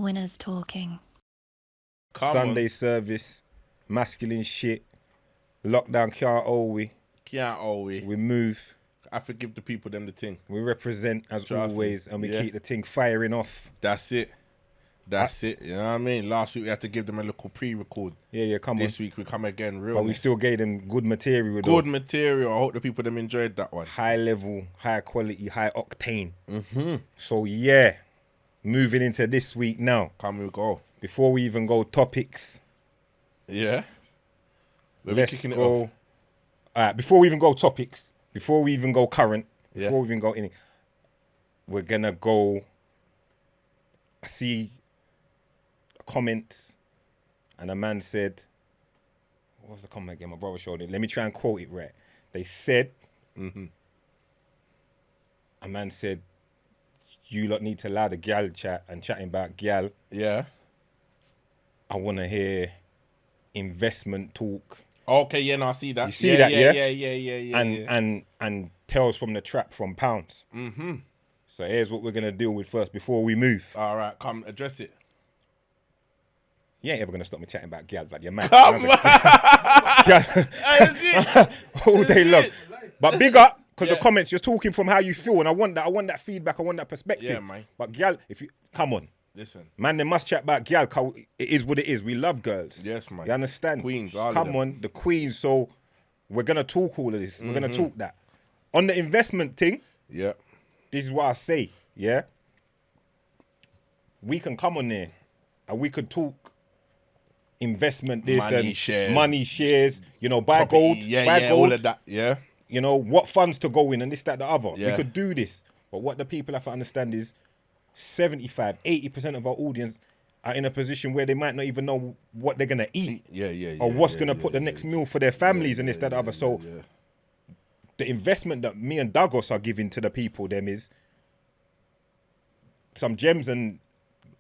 Winners talking. Sunday service, masculine shit. Lockdown can't hold we. Can't always. We move. I forgive the people them the thing. We represent as Trust always, me. and we Yeah. keep the thing firing off. That's it. That's it. You know what I mean? Last week we had to give them a little pre-record. Yeah, come This on. week we come again real. But we still gave them good material. good though. material. I hope the people them enjoyed that one. High level, high quality, high octane. So yeah, moving into this week now. Come we go. Before we even go topics, Yeah. Where we let's kicking it go. off? All right, before we even go topics, before we even go current, Yeah. before we even go any, we're gonna go. I see comments, and a man said, "What was the comment again?" My brother showed it. Let me try and quote it right. They said, a man said, "You lot need to allow the gal chat and chatting about gal. Yeah. I want to hear investment talk." Okay, yeah, no, I see that. You see that, yeah? Yeah. And tales from the trap from pounds. So here's what we're gonna deal with first before we move. All right, come address it. You ain't ever gonna stop me chatting about gal, but you're mad. Come on. All day long. But big up, because Yeah. the comments, you're talking from how you feel, and I want that feedback, I want that perspective. Yeah, man. But gal, if you come on. Listen. Man, they must chat about gal, 'cause it is what it is. We love girls. Yes, man. You understand? Queens, all of Come them. on, the queens. So we're gonna talk all of this. We're gonna talk that. On the investment thing, Yeah. this is what I say, yeah? We can come on there and we could talk investment, this Money and shares. money shares, you know, buy Property, gold, Yeah, buy yeah, gold, all of that. Yeah. you know, what funds to go in and this, that, the other. We Yeah. could do this. But what the people have to understand is 75-80% of our audience are in a position where they might not even know what they're going to eat Yeah. or what's yeah, going to yeah, put the yeah, next yeah. meal for their families and this, that, the other. Yeah, So yeah. the investment that me and Dagos are giving to the people, them is some gems and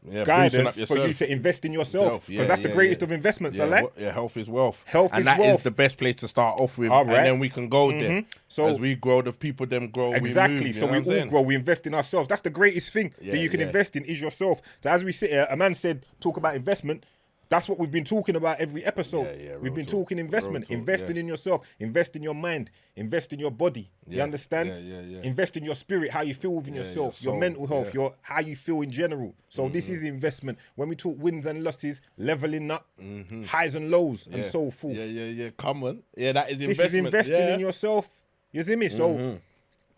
Yeah, boosting up guidance for yourself. you to invest in yourself. Because Yeah, that's the yeah, greatest yeah. of investments, Yeah, I like. yeah, health is wealth. Health and is that wealth. is the best place to start off with. All right. And then we can go there. So- as we grow, the people them grow. Exactly. We move, So you know we what I'm all saying? grow. We invest in ourselves. That's the greatest thing Yeah, that you can yeah. invest in is yourself. So as we sit here, a man said, talk about investment. That's what we've been talking about every episode. Yeah, real we've been talk. talking investment. Real talk, Investing yeah. in yourself. Invest in your mind. Invest in your body. You Yeah, understand? yeah. Invest in your spirit, how you feel within Yeah, yourself, your your soul, mental health, yeah. your how you feel in general. So this is investment. When we talk wins and losses, leveling up, highs and lows, and Yeah. so forth. Yeah. Come on. Yeah, that is This investment. is investing yeah. in yourself. You see me? So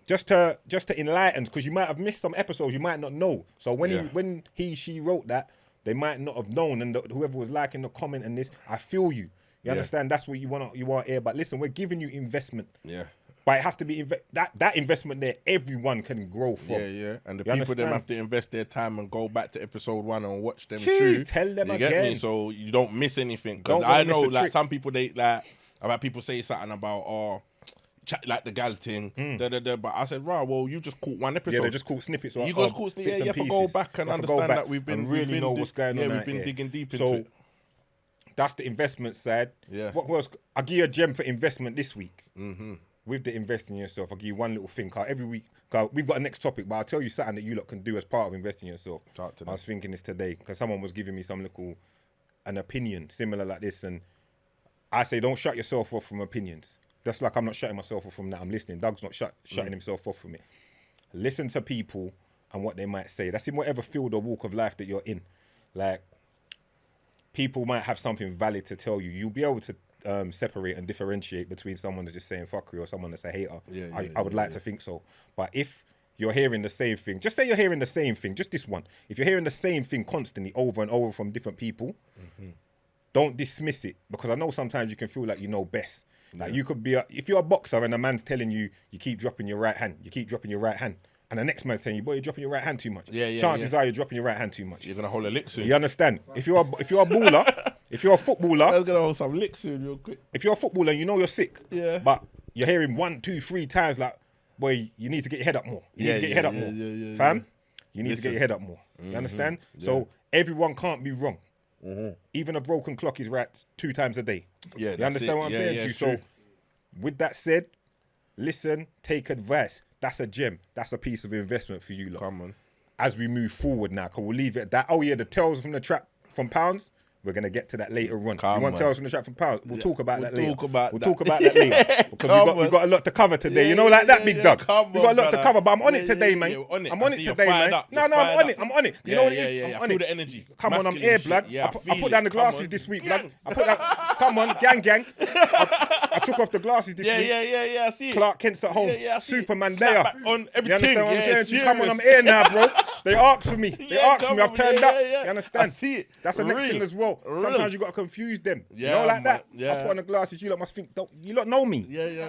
just to enlighten, because you might have missed some episodes, you might not know. So when she wrote that, they might not have known, and whoever was liking the comment and this, I feel you. You Yeah. understand? That's what you want to hear. But listen, we're giving you investment, Yeah. but it has to be that investment there. Everyone can grow from. Yeah. And the You people them understand? have to invest their time and go back to episode 1 and watch them Jeez, through. tell them you Get me? again. So you don't miss anything. Because Don't wanna I know, miss a like trick. some people they like about people say something about chat like the gal thing. But I said, right, well, you just caught one episode. Yeah, they just caught snippets. You of just caught snippets. bits Yeah, you and have to go pieces. back and You have to go understand back that we've been and really we've been know what's going on. Yeah, we've out been here. digging deep into So it. that's the investment side. Yeah. What else? I'll give you a gem for investment this week. With the investing in yourself, I'll give you one little thing. Every week, we've got a next topic, but I'll tell you something that you lot can do as part of investing in yourself. Talk to I was thinking this today because someone was giving me an opinion similar like this, and I say don't shut yourself off from opinions. Just like I'm not shutting myself off from that. I'm listening. Doug's not shutting himself off from it. Listen to people and what they might say. That's in whatever field or walk of life that you're in. Like, people might have something valid to tell you. You'll be able to separate and differentiate between someone that's just saying fuckery or someone that's a hater. I would like to think so. But if you're hearing the same thing, just say you're hearing the same thing, just this one. If you're hearing the same thing constantly over and over from different people, don't dismiss it, because I know sometimes you can feel like you know best. Like you could be, if you're a boxer and a man's telling you, you keep dropping your right hand, and the next man's telling you, boy, you're dropping your right hand too much. Chances are you're dropping your right hand too much. You're gonna hold a lick soon. You understand? If you're a baller, if you're a footballer, I'm gonna hold some lick soon real quick. if you're a footballer, you know you're sick. Yeah. But you're hearing 1, 2, 3 times like, boy, you need to get your head up more. You need to get your head up more. Fam, you need to get your head up more. You understand? So everyone can't be wrong. Even a broken clock is right 2 times a day. Yeah, You understand what I'm saying to you? So with that said, listen, take advice. That's a gem. That's a piece of investment for you lot. Come on. as we move forward now, because we'll leave it at that. Oh yeah, the tells from the trap from Pounds. We're gonna get to that later on. You want tells from the trap from Pounds? We'll talk about that later. We'll talk about that later because we got a lot to cover today. You know, like that, big dog. We got a lot to cover, but I'm on it today, man. I'm on it today, man. No, I'm on it. I'm on it. You know what it is? I'm on it. The energy. Come on, I'm here, blood. I put down the glasses this week, blood. I put that. Come on, gang. I took off the glasses this week. Yeah. I see it. Clark Kent's at home. Superman there. On everything. You understand what I'm saying? Come on, I'm here now, bro. They asked for me. I've turned up. You understand? I see it. That's the next thing as well. Sometimes you got to confuse them. You know, like that. I put on the glasses. You lot must think, you lot know me. Yeah.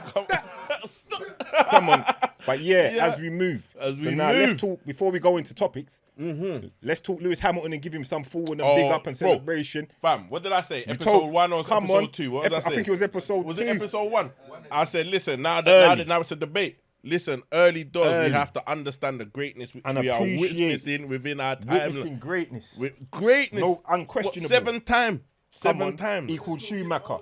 Come on. But as we move. Let's talk, before we go into topics, let's talk Lewis Hamilton and give him some forward and big up and celebration. Fam, what did I say? Episode 1 or episode 2? What was I saying? I think it was episode 2. Was it episode 1? I said, listen, now it's a debate. Listen, early doors, we have to understand the greatness which we are witnessing within our time. Witnessing greatness. Greatness. No, unquestionable. Seven times. Equaled Schumacher.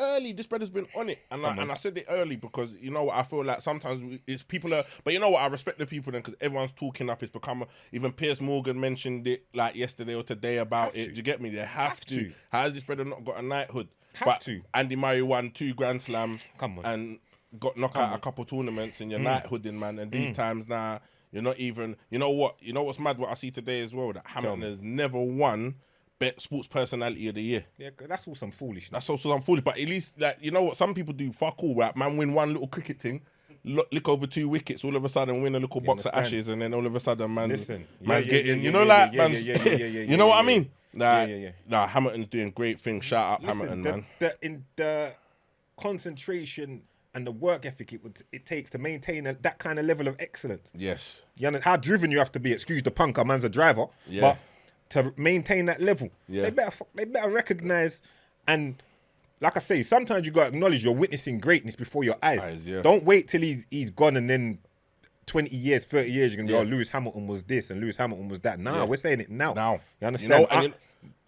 Early, this brother's been on it, and I said it early because you know what, I feel like sometimes it's people are, but you know what, I respect the people then because everyone's talking up. It's become even Piers Morgan mentioned it like yesterday or today about it. Do you get me? They have to. How has this brother not got a knighthood? Andy Murray won 2 Grand Slams and got knocked out a couple tournaments in your knighthooding, man. And these times now, you're not even. You know what's mad? What I see today as well, that Hamilton has never won sports personality of the year. Yeah, that's all some foolishness. That's also some foolish. But at least, like, you know what? Some people do fuck all. Right? Man win one little cricket thing, lick over 2 wickets, all of a sudden win a little box of ashes, and then all of a sudden, man's getting. You know what I mean? Nah, Hamilton's doing great things. Shout out Hamilton, man. The concentration and the work ethic it takes to maintain that kind of level of excellence. Yes. You know how driven you have to be. Excuse the punker, man's a driver. Yeah. But to maintain that level, they better recognize, and like I say, sometimes you got to acknowledge you're witnessing greatness before your eyes. Don't wait till he's gone and then 20 years, 30 years, you're going to be, Lewis Hamilton was this and Lewis Hamilton was that. Nah, we're saying it now. You understand?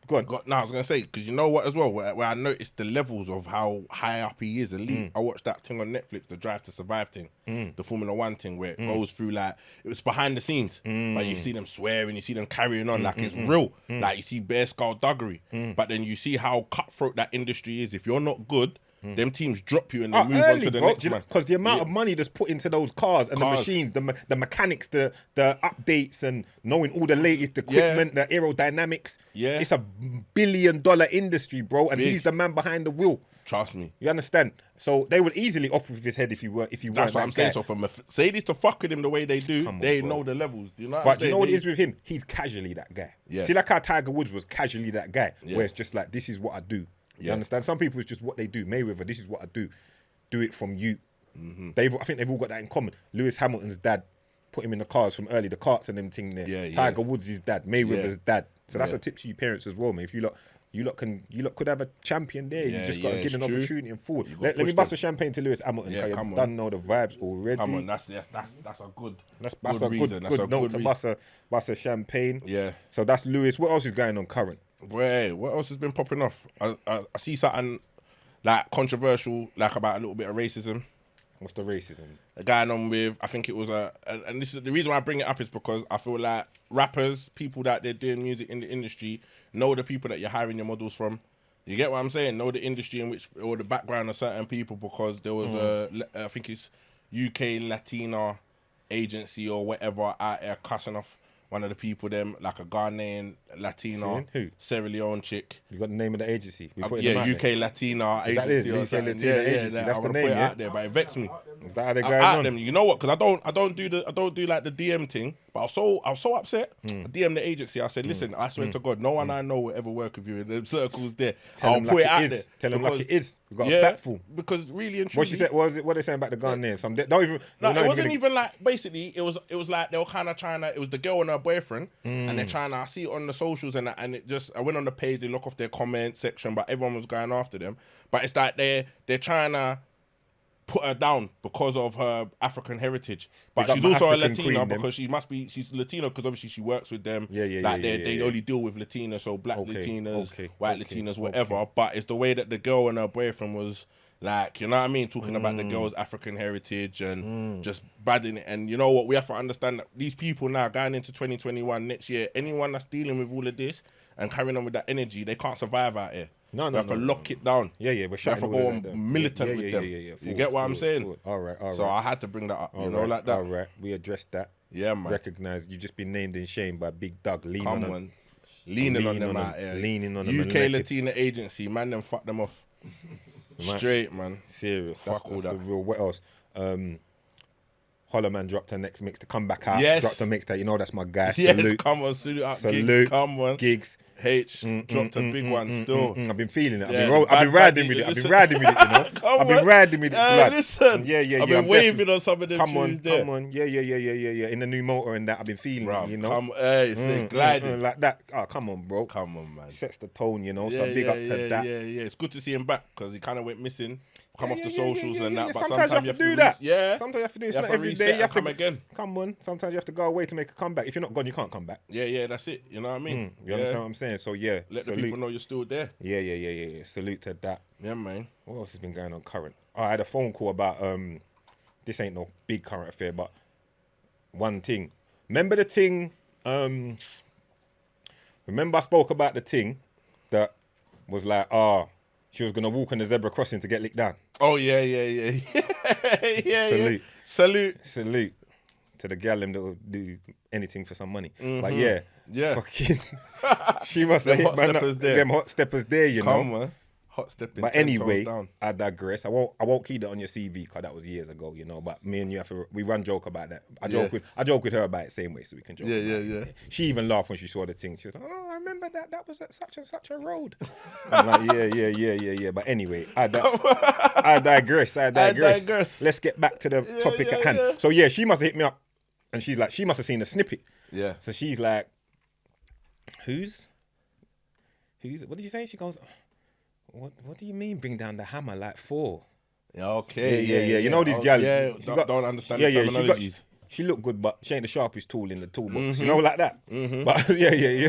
Go on. No, I was going to say, because you know what as well, where I noticed the levels of how high up he is elite. I watched that thing on Netflix, the Drive to Survive thing, the Formula 1 thing, where it goes through, like, it was behind the scenes. But you see them swearing, you see them carrying on like it's real. Like, you see bare skullduggery. But then you see how cutthroat that industry is. If you're not good, them teams drop you and they move on to the next man. Because the amount of money that's put into those cars and the machines, the mechanics, the updates and knowing all the latest equipment, the aerodynamics. Yeah. It's $1 billion industry, bro. And he's the man behind the wheel. Trust me. You understand? So they would easily off with his head if you weren't. That's what I'm saying. So for Mercedes to fuck with him the way they do, they know the levels. Do you know what I'm saying? But you know what it is with him? He's casually that guy. Yeah. See, like how Tiger Woods was casually that guy, where it's just like, this is what I do. You understand? Some people, it's just what they do. Mayweather, this is what I do. Do it from you. I think they've all got that in common. Lewis Hamilton's dad put him in the cars from early, the karts and them thing there. Tiger Woods' dad, Mayweather's dad. So that's a tip to you parents as well, man. If you lot could have a champion there. You just got to give an opportunity and forward. Let me bust a champagne to Lewis Hamilton. Yeah, you don't know the vibes already. Come on, that's a good. That's a good note to bust a champagne. Yeah. So that's Lewis. What else is going on current? Wait, what else has been popping off? I see something like controversial, like about a little bit of racism. What's the racism? A guy on with, I think it was and this is the reason why I bring it up is because I feel like rappers, people that they're doing music in the industry, know the people that you're hiring your models from. You get what I'm saying? Know the industry in which, or the background of certain people, because there was I think it's UK Latina agency or whatever out there cussing off one of the people, them, like a Ghanaian Latina, Sierra Leone chick. You got the name of the agency? UK Latina agency or something. Agency. That's the name, put it out there, but it vexed me. Is that how they're going on? Them. You know what? Because I don't do like the DM thing. But I was so upset. I DM'd the agency. I said, listen, I swear to God, no one I know will ever work with you in the circles there. I'll put it out there. Tell them like it is. We've got a platform. Because really and truly. What she said, what they saying about the Ghanaians? Don't even. No, it wasn't even like. Basically, it was like they were kind of trying to. It was the girl and her boyfriend, and they're trying to. I see it on the socials and it just. I went on the page. They lock off their comment section, but everyone was going after them. But it's like they're trying to put her down because of her African heritage, but she's also a Latina because she's Latina because obviously she works with them. They only deal with Latinas, so black Latinas, white Latinas, whatever. But it's the way that the girl and her boyfriend was Like, you know what I mean? Talking about the girls' African heritage and just badding it. And you know what? We have to understand that these people now, going into 2021, next year, anyone that's dealing with all of this and carrying on with that energy, they can't survive out here. No, we have to lock it down. Yeah, we're we have shutting to all go of that down. militant with them. You get what I'm saying? All right. So I had to bring that up, like that. All right, we addressed that. Yeah, man. Recognize you've just been named in shame by Big Doug. Leaning on them out here. Leaning on them. UK Latina agency, man, them fuck them off. Straight, man. Serious. Fuck all that. Real. What else? Holloman dropped her next mix to come back out. Yes. Dropped her mix that, you know, that's my guy. Yes, Salute. come on, salute up. Salute. Gigs, come on. Gigs. H dropped a big one still. I've been feeling it. Yeah, I've been riding with it. I've been riding with it, you know. I've been riding with it. Blood. Listen. Yeah. I've been waving on some of them tunes there. Come on. Yeah. In the new motor and that, I've been feeling it, you know. Come, hey, gliding. Like that. Oh, come on, bro. Come on, man. Sets the tone, you know. So big up to that. Yeah. It's good to see him back because he kind of went missing. Come off the socials and that, but sometimes you have to do that. Yeah. Sometimes you have to do it. It's not every day. You have to come again. Come on. Sometimes you have to go away to make a comeback. If you're not gone, you can't come back. Yeah, that's it. You know what I mean? You understand what I'm saying? So yeah. Let the people know you're still there. Yeah. Salute to that. Yeah, man. What else has been going on current? I had a phone call about this ain't no big current affair, but one thing. Remember the thing? Remember I spoke about the thing that was like, she was gonna walk on the zebra crossing to get licked down. Oh yeah. Salute to the gal them that will do anything for some money. But fucking, she must have hit them hot steppers there, you know. Come on, hot stepping. But anyway, I digress. I won't keep that on your CV because that was years ago, you know. But me and you we run joke about that. I joke with her about it same way, so we can joke. Yeah. She even laughed when she saw the thing. She was like, "Oh, I remember that. That was at such and such a road." I'm like, yeah. But anyway, I digress. Let's get back to the topic at hand. Yeah. So yeah, she must have hit me up, and she's like, she must have seen the snippet. Yeah. So she's like, who's? What did you say? She goes, What do you mean bring down the hammer like for? Okay. Yeah. You know these gals. Yeah, don't understand the terminologies. She looked good, but she ain't the sharpest tool in the toolbox. You know, like that. But yeah.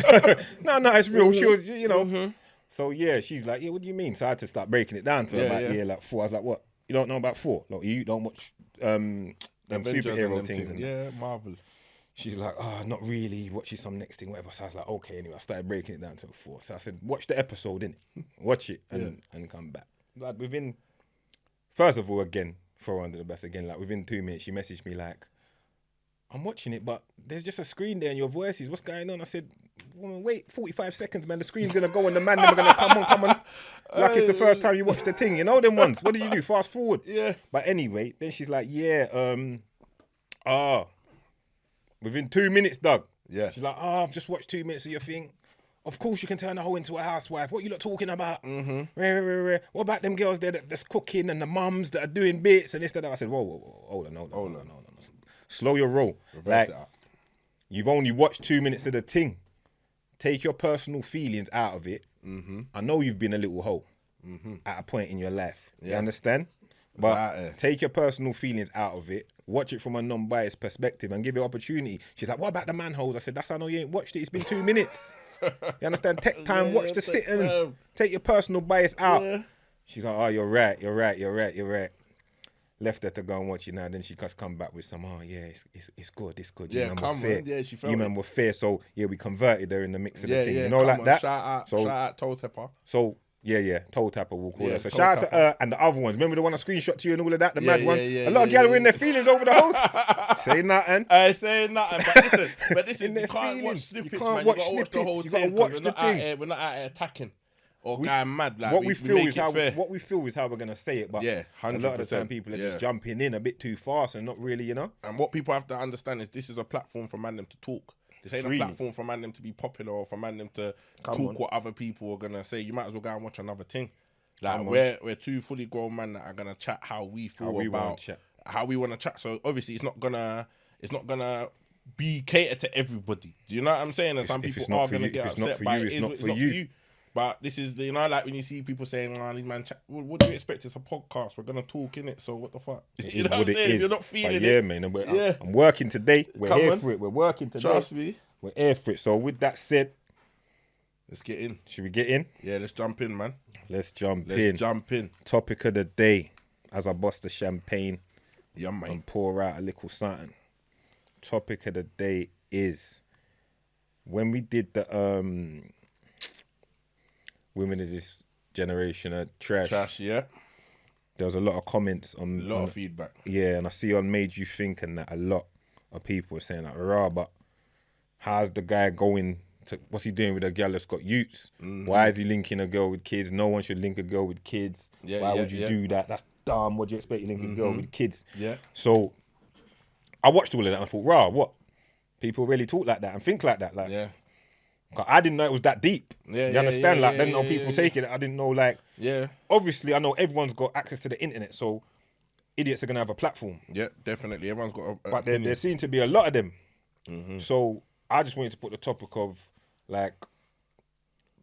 No, it's real. She was, you know. So yeah, she's like, what do you mean? So I had to start breaking it down to her about like 4. I was like, what? You don't know about 4? Like, you don't watch them superhero things. And Marvel. She's like, not really. Watching some next thing, whatever. So I was like, okay. Anyway, I started breaking it down to 4. So I said, watch the episode, innit? Watch it and come back. Like first of all, again, 4 under the best again. Like within 2 minutes, she messaged me like, I'm watching it, but there's just a screen there and your voices. What's going on? I said, woman, wait 45 seconds, man. The screen's gonna go and the man never gonna come on. Like it's the first time you watch the thing. You know them ones. What did you do? Fast forward. Yeah. But anyway, then she's like, within 2 minutes, Doug. Yeah. She's like, I've just watched 2 minutes of your thing. Of course you can turn a hoe into a housewife. What you lot talking about? What about them girls there that's cooking and the mums that are doing bits and this and that? I said, whoa, hold on. Slow your roll. Reverse it up. You've only watched 2 minutes of the thing. Take your personal feelings out of it. I know you've been a little hoe at a point in your life. You understand? But take your personal feelings out of it. Watch it from a non-biased perspective and give it opportunity. She's like, what about the manholes? I said, that's how I know you ain't watched it. It's been 2 minutes. You understand? Take time, watch the sitting. Take your personal bias out. Yeah. She's like, you're right. Left her to go and watch it now. Then she just come back with some, it's good. Yeah, come on. Yeah, she felt you man were fair. So, yeah, we converted her in the mix of the thing. You know, like that? Shout out Toe Tapper. So, Toe Tapper, we'll call her. So, shout out to her and the other ones. Remember the one I screenshot to you and all of that? The mad ones? A lot of gal were in their feelings over the host. Say nothing. Saying nothing. But listen, you can't watch snippets, man. You gotta watch the whole thing. You gotta watch the thing. We're not out here attacking. Or going mad, like what we feel is how we're gonna say it, but 100%. A lot of the time people are just jumping in a bit too fast and not really, you know. And what people have to understand is this is a platform for man them to talk. This ain't a platform for man them to be popular or for man them to talk what other people are gonna say. You might as well go and watch another thing. Like we're two fully grown men that are gonna chat how we feel about how we want to chat. So obviously it's not gonna be catered to everybody. Do you know what I'm saying? And some people are gonna get upset by it. It's not for you. But this is the, like when you see people saying, these man chat, what do you expect? It's a podcast. We're going to talk in it. So what the fuck? You know what I'm saying? If you're not feeling it. Yeah, man. I'm working today. We're here for it. We're working today. Trust me. We're here for it. So with that said, Let's get in. Should we get in? Yeah, let's jump in, man. Let's jump in. Topic of the day, as I bust the champagne Yeah, mate. and pour out a little something. Topic of the day is when we did the women of this generation are trash. Yeah. There was a lot of comments on A lot of feedback. Yeah, and I see on Made You Think and that a lot of people were saying like, rah, but how's the guy going to, what's he doing with a girl that's got youths? Mm-hmm. Why is he linking a girl with kids? No one should link a girl with kids. Why would you do that? That's dumb. What do you expect you link a girl with kids? Yeah. So I watched all of that and I thought, rah, what? People really talk like that and think like that. Like, Yeah. 'cause I didn't know it was that deep. Yeah, you understand? yeah, like, then know people take it. I didn't know, like, Yeah. obviously, I know everyone's got access to the internet, so idiots are going to have a platform. Yeah, definitely. Everyone's got a But there seem to be a lot of them. So I just wanted to put the topic of, like,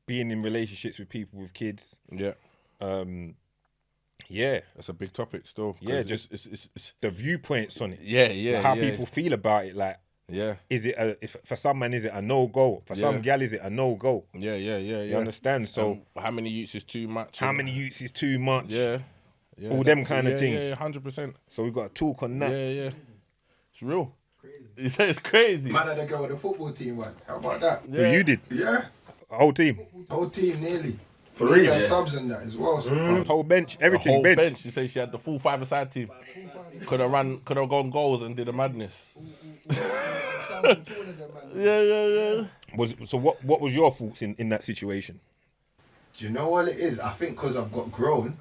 being in relationships with people with kids. Yeah. Yeah. That's a big topic still. Yeah, just it's the viewpoints on it. Yeah, Like how people feel about it. Like, yeah. Is it if for some man is it a no-go? For some gal is it a no-go? Yeah. You understand? So how many youths is too much? how many youths is too much? Yeah. All them kind of things. Yeah, 100%. So we got to talk on that. Yeah. It's real. You say it's crazy. Man had to go with the football team once. How about that? Who you did? Yeah. Whole team. Whole team nearly. For real? Yeah. Subs and that as well. So Whole bench, The everything whole bench. bench. You say she had the full five-a-side team. Could have gone goals and did a madness. Yeah. So what was your thoughts in that situation? do you know what it is? I think because I've got grown,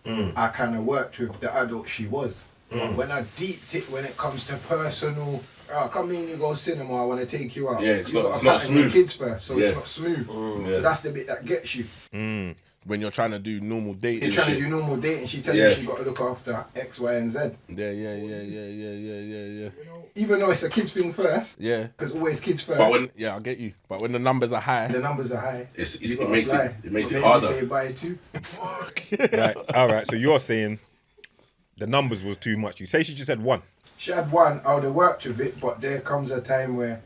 I kind of worked with the adult she was. But when I deeped it, when it comes to personal, come in, you go cinema, I want to take you out. Yeah, it's you not- got it's to not pattern your smooth. kids first, so Yeah. it's not smooth. Yeah. So that's the bit that gets you. When you're trying to do normal dating You're trying shit. to do normal dating, she tells Yeah. you she got to look after X, Y, and Z. Yeah. Even though it's a kids thing first, Yeah. because always kids first. But when Yeah, I get you. But when the numbers are high, the numbers are high, It's- you it gotta makes it- apply. it makes But it maybe harder. Say bye too. Right. All right. So you're saying the numbers was too much. You say she just had one. She had one, I would have worked with it, but there comes a time where,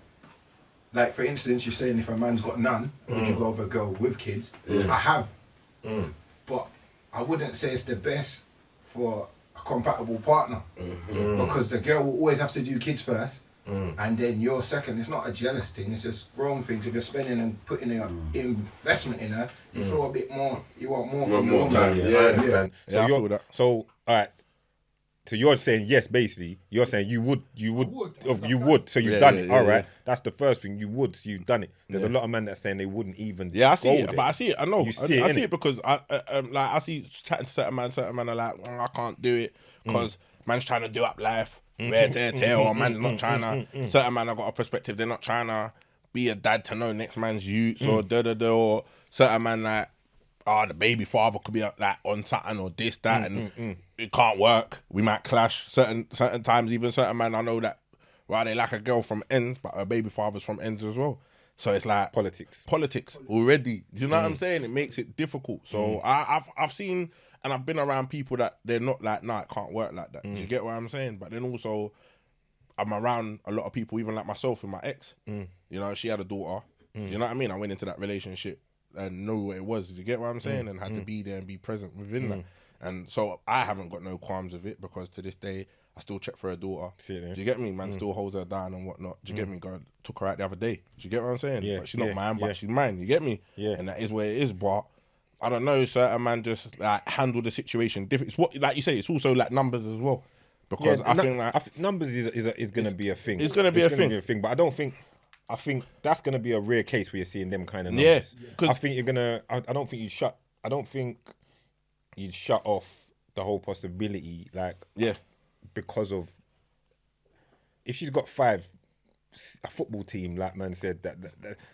like for instance, you're saying if a man's got none, would you go with a girl with kids? I have. But I wouldn't say it's the best for a compatible partner. Because the girl will always have to do kids first, and then you're second. It's not a jealous thing, it's just grown things. If you're spending and putting an investment in her, you feel a bit more, you want more from more the woman. time, yeah. I understand. Yeah, I feel that. So all right. So you're saying yes, basically. You're saying you would. So you've Yeah, done yeah, it. yeah, All right. yeah. That's the first thing you would. So you've done it. There's a lot of men that saying they wouldn't even. yeah, I see go it. there. But I see it. I know. You see I it, see innit? it because I see chatting to certain man are like, I can't do it because man's trying to do up life, wear tear, or man's not trying to. Certain man have got a perspective. They're not trying to be a dad to know next man's youths or or certain man like, the baby father could be like on something or this, that, and it can't work. We might clash. Certain times, even certain man I know that, well, they like a girl from ends, but her baby father's from ends as well. So it's like Politics already. Do you know what I'm saying? It makes it difficult. So I've seen and I've been around people that they're not like, it can't work like that. Do you get what I'm saying? But then also I'm around a lot of people, even like myself and my ex. You know, she had a daughter. Do you know what I mean? I went into that relationship and knew what it was. Do you get what I'm saying? And had to be there and be present within that. And so I haven't got no qualms with it because to this day I still check for her daughter. See it, yeah. Do you get me? Man still holds her down and whatnot. Do you get me? Took her out the other day. Do you get what I'm saying? Yeah, But she's not yeah, mine, yeah. but she's mine. You get me? Yeah. And that is where it is. But I don't know, certain man just like handle the situation different. It's what, like you say, it's also like numbers as well. Because I think like numbers is going to be a thing. it's gonna be a thing. But I don't think. I think that's going to be a rare case where you're seeing them kind of Yeah, numbers. 'cause- I think you're gonna. I don't think you'd shut off the whole possibility, like yeah. because of if she's got a football team, like man said, that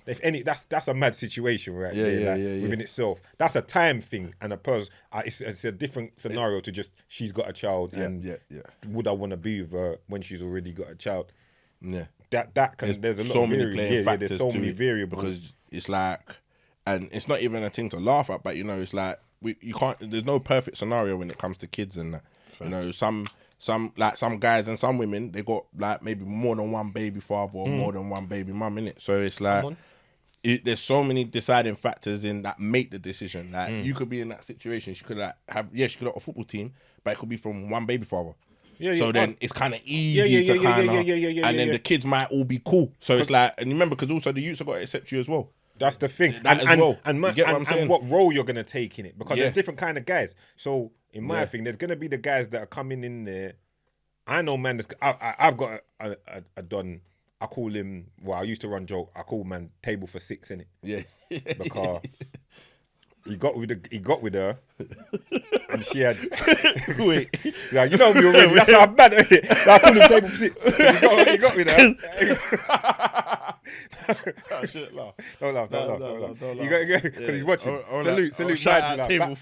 if any, that's a mad situation, right? Yeah, there, yeah, like, yeah. within itself, that's a time thing, and a person. It's a different scenario to just she's got a child, and yeah. would I want to be with her when she's already got a child? Yeah. That can there's a lot so of many variables. playing factors. There's so to many it variables because it's like, and it's not even a thing to laugh at, but you know, it's like you can't. There's no perfect scenario when it comes to kids and that. You know, some guys and some women they got like maybe more than one baby father or more than one baby mum in it. So it's like there's so many deciding factors in that make the decision. Like you could be in that situation. She could she could have a football team, but it could be from one baby father. So then it's kind of easy to kind of, and then the kids might all be cool. So it's like, and remember, because also the youths have got to accept you as well. That's the thing. And what role you're gonna take in it, because there's different kind of guys. So in my thing, there's gonna be the guys that are coming in there. I know, man. I've got a don. I call him. Well, I used to run joke. I call man table for six, innit? Yeah. Because he got with her, and she had. Wait. Like, you know me already. That's how bad. I call him table for six. He got with her. I shouldn't laugh. Don't laugh. Because he's watching. Salute. Shout out table.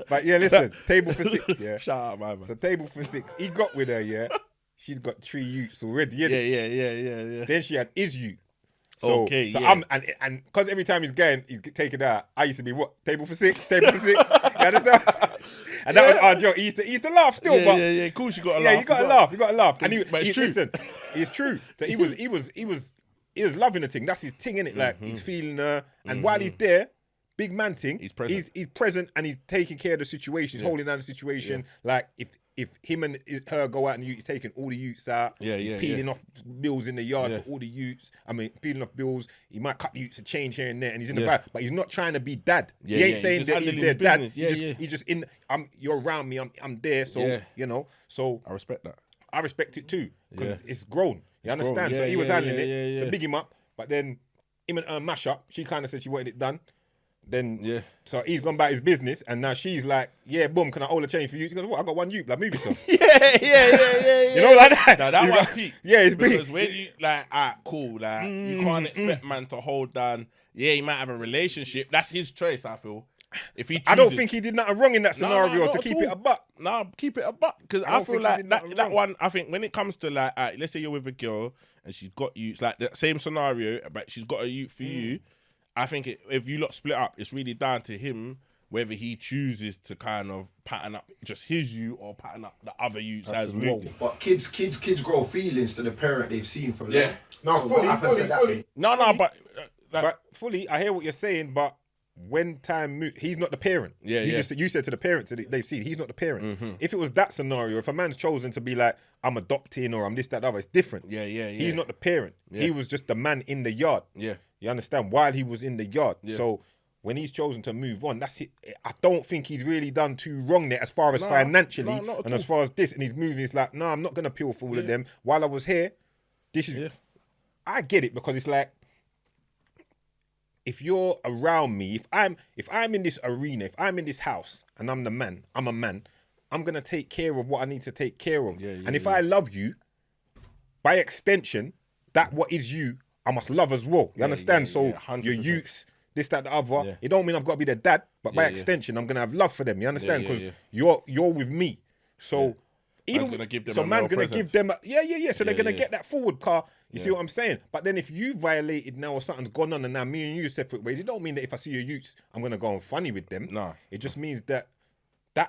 But yeah, listen. Table for six. Yeah. Shout out, my man. So table for six. He got with her. Yeah. She's got 3 youths already. Yeah. Then she had his youth. So I'm and because every time he's taking out, I used to be what? Table for six. You understand? And that was our joke. He used to laugh still, but yeah. Cool, you got to laugh. Yeah, you got to laugh. And but it's true. Listen, it's true. So he was loving the thing. That's his thing, innit? Like he's feeling her, and while he's there, big man thing. He's present and he's taking care of the situation. He's holding down the situation. Like if him and her go out and he's taking all the youths out. He's peeling off bills in the yard for all the youths. I mean, peeling off bills. He might cut the youths a change here and there, and he's in the vibe, but he's not trying to be dad. He ain't saying that he's their dad. He's just in. You're around me. I'm there. So you know. So I respect that. I respect it too, because it's grown. You understand? So he was handling it. So big him up. But then him and her mash up. She kind of said she wanted it done. Then so he's gone about his business, and now she's like, boom, can I hold a chain for you? She goes, what? I got one you, like, move yourself. Yeah. You know, like that. No, that was peak. Yeah, it's because big. when you like, cool, like you can't expect man to hold down. Yeah, he might have a relationship. That's his choice, I feel. If he chooses. I don't think he did nothing wrong in that scenario to keep it a buck. No, keep it a buck, because I feel like that one. I think when it comes to like, let's say you're with a girl and she's got you, it's like the same scenario, but she's got a youth for you. I think if you lot split up, it's really down to him whether he chooses to kind of pattern up just his you or pattern up the other youths as well. But kids grow feelings to the parent they've seen for long. No, so fully. But fully, I hear what you're saying, but when time moves, he's not the parent. You said to the parents that they've seen, he's not the parent. If it was that scenario, if a man's chosen to be like, I'm adopting or I'm this, that, other, it's different. He's not the parent. He was just the man in the yard. You understand? While he was in the yard. So when he's chosen to move on, that's it. I don't think he's really done too wrong there as far as financially and as far as this. And he's moving, it's like, no, I'm not going to peel for all of them. While I was here, this is... I get it, because it's like, if you're around me, if I'm in this arena, if I'm in this house and I'm the man, I'm a man, I'm going to take care of what I need to take care of. And if I love you, by extension, that what is you, I must love as well. You understand? So your youths, this, that, the other, it don't mean I've got to be their dad, but by extension, I'm going to have love for them. You understand? Because you're with me. So even man's gonna give them man's going to give them so they're going to get that forward car. You see what I'm saying? But then if you violated now or something's gone on and now me and you are separate ways, it don't mean that if I see your youths, I'm going to go on funny with them. No. It just means that you're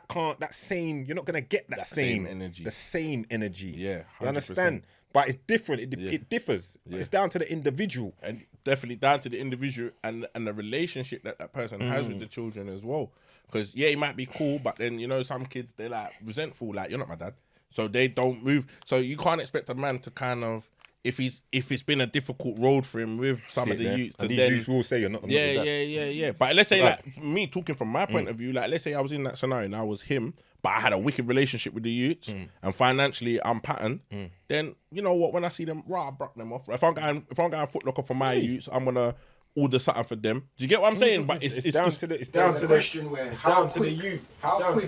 not going to get that same energy. The same energy. Yeah, 100%. You understand? But it's different. It differs. It's down to the individual. And definitely down to the individual and the relationship that person has with the children as well. Because, he might be cool, but then, some kids, they're like resentful, like, you're not my dad. So they don't move. So you can't expect a man to kind of, if it's been a difficult road for him with some of the youths, and these youths will say you're not. Yeah. But let's say like me talking from my point of view, like let's say I was in that scenario and I was him, but I had a wicked relationship with the youths and financially I'm patterned. Then you know what? When I see them, I bruck them off. If I'm going Foot Locker for my youths, I'm gonna order something for them. Do you get what I'm saying? But it's down to the question where how quick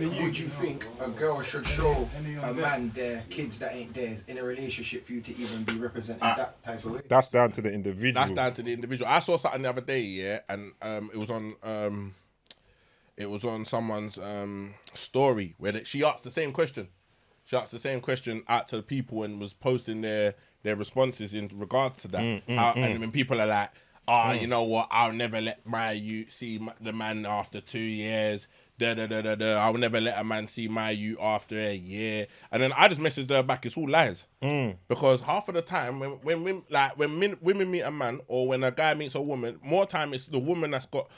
would you think a girl should show a man their kids that ain't theirs in a relationship for you to even be represented that type of way? That's down to the individual. I saw something the other day, and it was on someone's story where she asked the same question. She asked the same question out to people and was posting their responses in regards to that. And when people are like, you know what? I'll never let my youth see the man after 2 years. I'll never let a man see my youth after a year. And then I just messaged her back. It's all lies. Because half of the time, when women meet a man or when a guy meets a woman, more time it's the woman that's got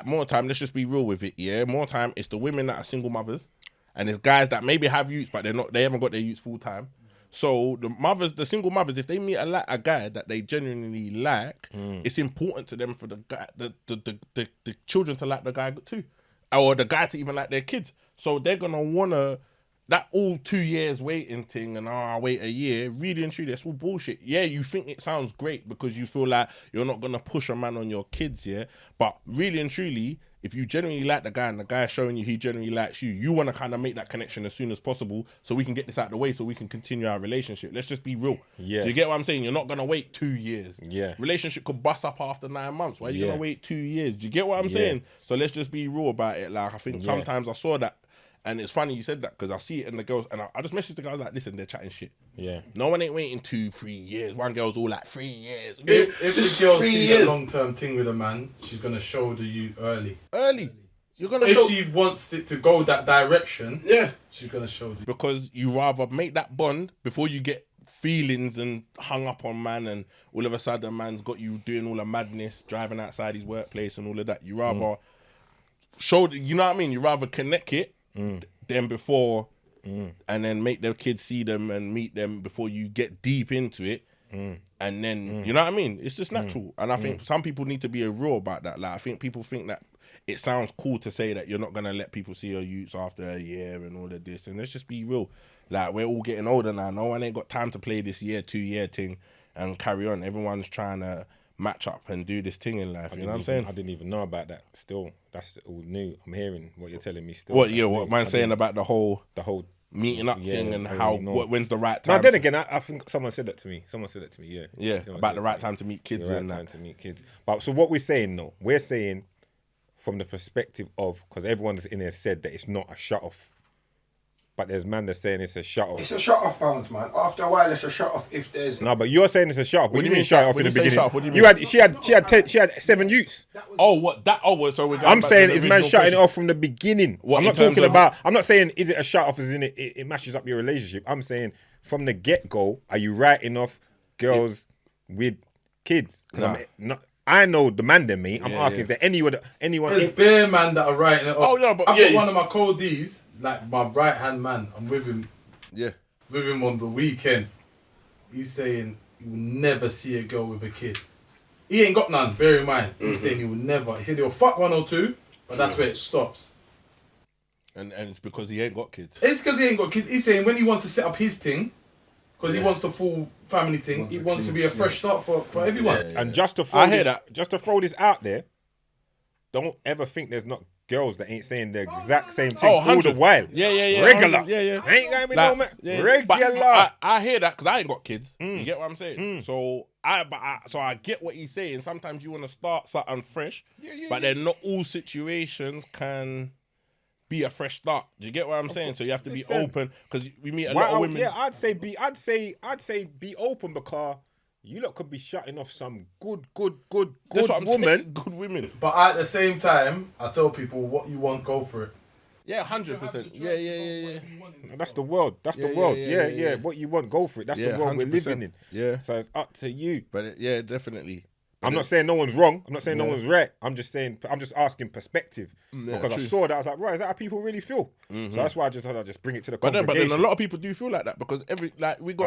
more time. Let's just be real with it. Yeah, more time it's the women that are single mothers, and it's guys that maybe have youths but they haven't got their youths full time. So the single mothers, if they meet a guy that they genuinely like, it's important to them for the guy, the children to like the guy too, or the guy to even like their kids. So they're gonna wanna that all 2 years waiting thing and I'll wait a year. Really and truly, that's all bullshit. Yeah, you think it sounds great because you feel like you're not gonna push a man on your kids, yeah. But really and truly, if you genuinely like the guy and the guy's showing you he genuinely likes you, you want to kind of make that connection as soon as possible so we can get this out of the way so we can continue our relationship. Let's just be real. Yeah. Do you get what I'm saying? You're not going to wait 2 years. Yeah. Relationship could bust up after 9 months. Why are you going to wait 2 years? Do you get what I'm saying? So let's just be real about it. Like, I think sometimes I saw that. And it's funny you said that because I see it in the girls and I just messaged the guys like, listen, they're chatting shit. Yeah. No one ain't waiting 2-3 years. One girl's all like 3 years. If the girl sees a long-term thing with a man, she's going to shoulder you early. You're gonna if she wants it to go that direction, she's gonna shoulder you. Because you rather make that bond before you get feelings and hung up on man, and all of a sudden man's got you doing all the madness, driving outside his workplace and all of that. You rather shoulder, you know what I mean? You rather connect it than before, and then make the kids see them and meet them before you get deep into it. And then you know what I mean? It's just natural, and I think some people need to be real about that. Like I think people think that it sounds cool to say that you're not gonna let people see your youths after a year and all of this. And let's just be real. Like we're all getting older now. No one ain't got time to play this 2-year thing and carry on. Everyone's trying to match up and do this thing in life. You know what I'm saying? I didn't even know about that. Still, that's all new. I'm hearing what you're telling me. Still, what man's saying about the whole meeting up thing and how when's the right time. No, then again, I think someone said that to me. Yeah, about the right time to meet kids and that. Time to meet kids. But so what we're saying, though, we're saying from the perspective of, because everyone's in there said that it's not a shut off, but there's man that's saying it's a shut off. It's a shut off, Bounce, man. After a while, it's a shut off if there's. No, but you're saying it's a shut off. What do you mean shut off in the beginning? What do you mean? She had 7 youths. Oh, what that? Oh, so we're. I'm saying is man shutting it off from the beginning. I'm not talking about. I'm not saying is it a shut off as in it mashes up your relationship. I'm saying from the get go, are you writing off girls with kids? I know the man than me. I'm asking, is there anyone? There's bare man that are writing it up. Oh no, but I've got one of my codees, like my right hand man. I'm with him. Yeah. With him on the weekend. He's saying he will never see a girl with a kid. He ain't got none. Bear in mind. He's saying he will never. He said he'll fuck 1 or 2, but that's where it stops. And it's because he ain't got kids. It's because he ain't got kids. He's saying when he wants to set up his thing, because he wants the full family thing, he wants to be a fresh start for everyone. And just to throw this out there, don't ever think there's not girls that ain't saying the exact same thing all the while. Yeah. Regular. Yeah. Ain't gonna be no man. Regular. I hear that because I ain't got kids. You get what I'm saying? So I get what he's saying. Sometimes you want to start something fresh, but then not all situations can be a fresh start. Do you get what I'm saying? So you have to be open because we meet a lot of women. Yeah, I'd say be open because you lot could be shutting off some good woman. Good women. But at the same time, I tell people what you want, go for it. Yeah, 100%. Yeah. That's the world. That's the world. Yeah. What you want, go for it. That's the world 100%. We're living in. Yeah. So it's up to you. But definitely. I'm not saying no one's wrong. I'm not saying no one's right. I'm just asking perspective. Because I saw that, I was like, right, is that how people really feel? So that's why I just thought I'd just bring it to the congregation. But then a lot of people do feel like that because I